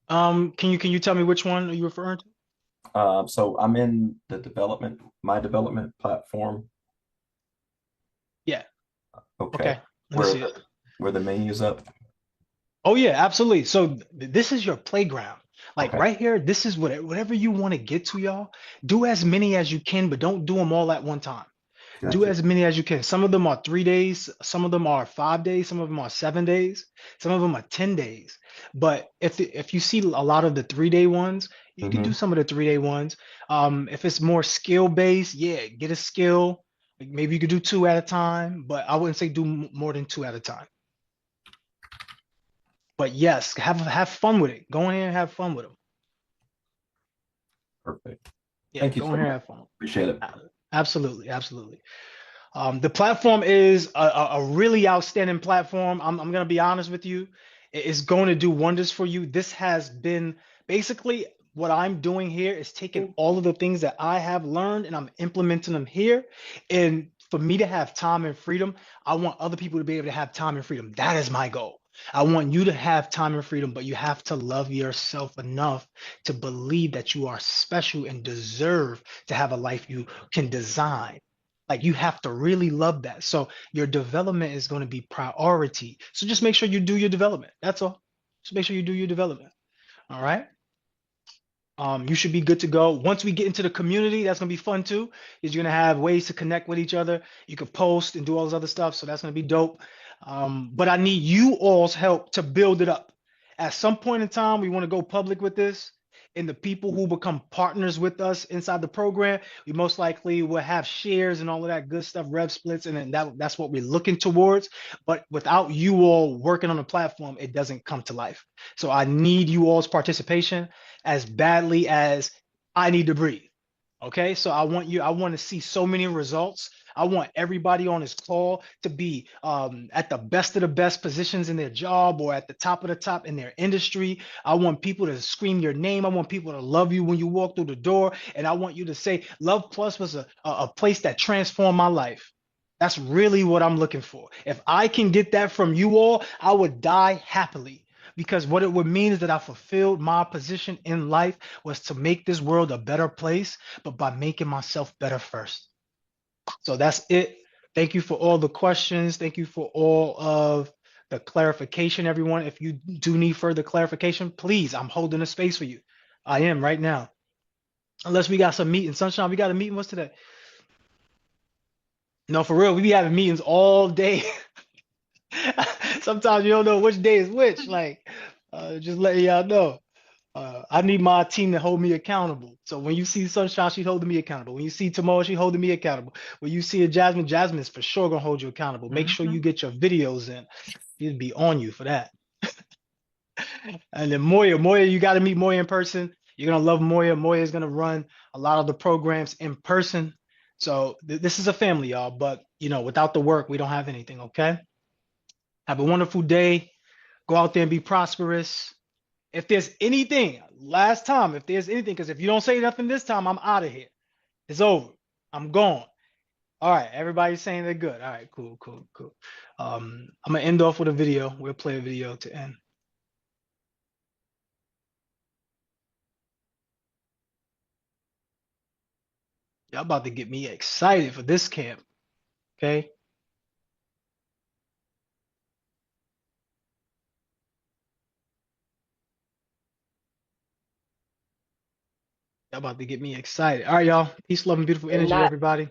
Can you tell me which one are you referring to? So I'm in the my development platform. Yeah. Okay. Okay. Let me see it. Where the menu's up. Oh yeah, absolutely. So this is your playground. Like Okay. right here, this is whatever you want to get to, y'all. Do as many as you can, but don't do them all at one time. Do Gotcha. as many as you can. Some of them are 3 days, some of them are 5 days, some of them are 7 days, some of them are 10 days. But if you see a lot of the 3 day ones, you can do some of the 3 day ones. If it's more skill based, yeah, get a skill. Like maybe you could do two at a time, but I wouldn't say do more than two at a time. But yes, have fun with it. Go in here and have fun with them. Perfect. Yeah, Thank you go so in here much. and have fun. Appreciate it. Absolutely, absolutely. The platform is a really outstanding platform. I'm going to be honest with you. It's going to do wonders for you. This has been basically what I'm doing here is taking all of the things that I have learned and I'm implementing them here. And for me to have time and freedom, I want other people to be able to have time and freedom. That is my goal. I want you to have time and freedom, but you have to love yourself enough to believe that you are special and deserve to have a life you can design. Like you have to really love that. So your development is going to be priority. So just make sure you do your development. That's all. Just make sure you do your development. All right. You should be good to go. Once we get into the community, that's gonna be fun too. Is you're gonna have ways to connect with each other. You can post and do all this other stuff. So that's gonna be dope. But I need you all's help to build it up. At some point in time, we want to go public with this. And the people who become partners with us inside the program, we most likely will have shares and all of that good stuff, rev splits, and then that's what we're looking towards. But without you all working on the platform, it doesn't come to life. So I need you all's participation as badly as I need to breathe. Okay, so I want to see so many results. I want everybody on this call to be at the best of the best positions in their job or at the top of the top in their industry. I want people to scream your name. I want people to love you when you walk through the door. And I want you to say, Love Plus was a place that transformed my life. That's really what I'm looking for. If I can get that from you all, I would die happily. Because what it would mean is that I fulfilled my position in life was to make this world a better place, but by making myself better first. So that's it. Thank you for all the questions. Thank you for all of the clarification, everyone. If you do need further clarification, please, I'm holding a space for you. I am right now. Unless we got some meeting. Sunshine, we got a meeting. What's today? No, for real, we be having meetings all day. Sometimes you don't know which day is which. Like, just letting y'all know. I need my team to hold me accountable. So when you see Sunshine, she's holding me accountable. When you see Tomorrow, she's holding me accountable. When you see a Jasmine, Jasmine is for sure gonna hold you accountable. Make sure you get your videos in. She'll be on you for that. And then Moya, you got to meet Moya in person. You're gonna love Moya. Moya is gonna run a lot of the programs in person. So this is a family, y'all. But you know, without the work, we don't have anything. Okay. Have a wonderful day. Go out there and be prosperous. If there's anything, last time, if there's anything, because if you don't say nothing this time, I'm out of here. It's over. I'm gone. All right, everybody's saying they're good. All right, cool. I'm gonna end off with a video. We'll play a video to end. Y'all about to get me excited for this camp. Okay. Y'all about to get me excited. All right, y'all. Peace, love, and beautiful They're energy, not everybody.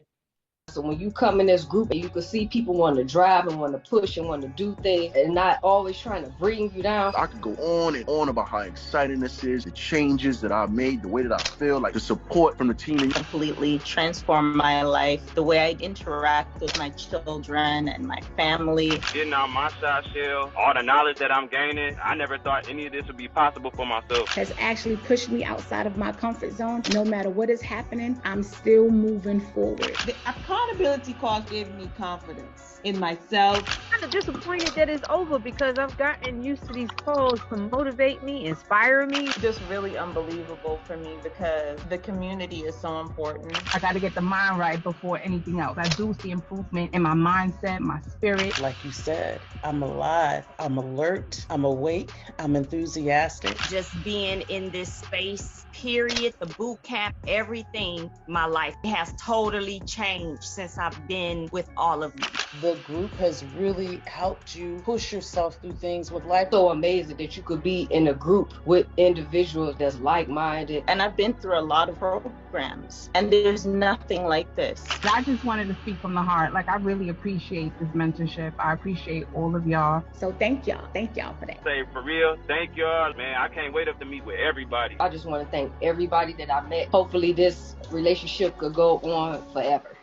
So when you come in this group, you can see people want to drive and want to push and want to do things and not always trying to bring you down. I could go on and on about how exciting this is, the changes that I've made, the way that I feel, like the support from the team. Completely transformed my life, the way I interact with my children and my family. Getting out my side shell, all the knowledge that I'm gaining, I never thought any of this would be possible for myself. Has actually pushed me outside of my comfort zone. No matter what is happening, I'm still moving forward. The accountability course gave me confidence in myself. I'm kind of disappointed that it's over because I've gotten used to these calls to motivate me, inspire me. Just really unbelievable for me because the community is so important. I got to get the mind right before anything else. I do see improvement in my mindset, my spirit. Like you said, I'm alive, I'm alert, I'm awake, I'm enthusiastic. Just being in this space, period, the boot camp, everything, my life has totally changed since I've been with all of you. The group has really helped you push yourself through things with life. So amazing that you could be in a group with individuals that's like-minded. And I've been through a lot of programs, and there's nothing like this. I just wanted to speak from the heart. Like, I really appreciate this mentorship. I appreciate all of y'all. So thank y'all for that. Say for real, thank y'all, man. I can't wait up to meet with everybody. I just want to thank everybody that I met. Hopefully this relationship could go on forever.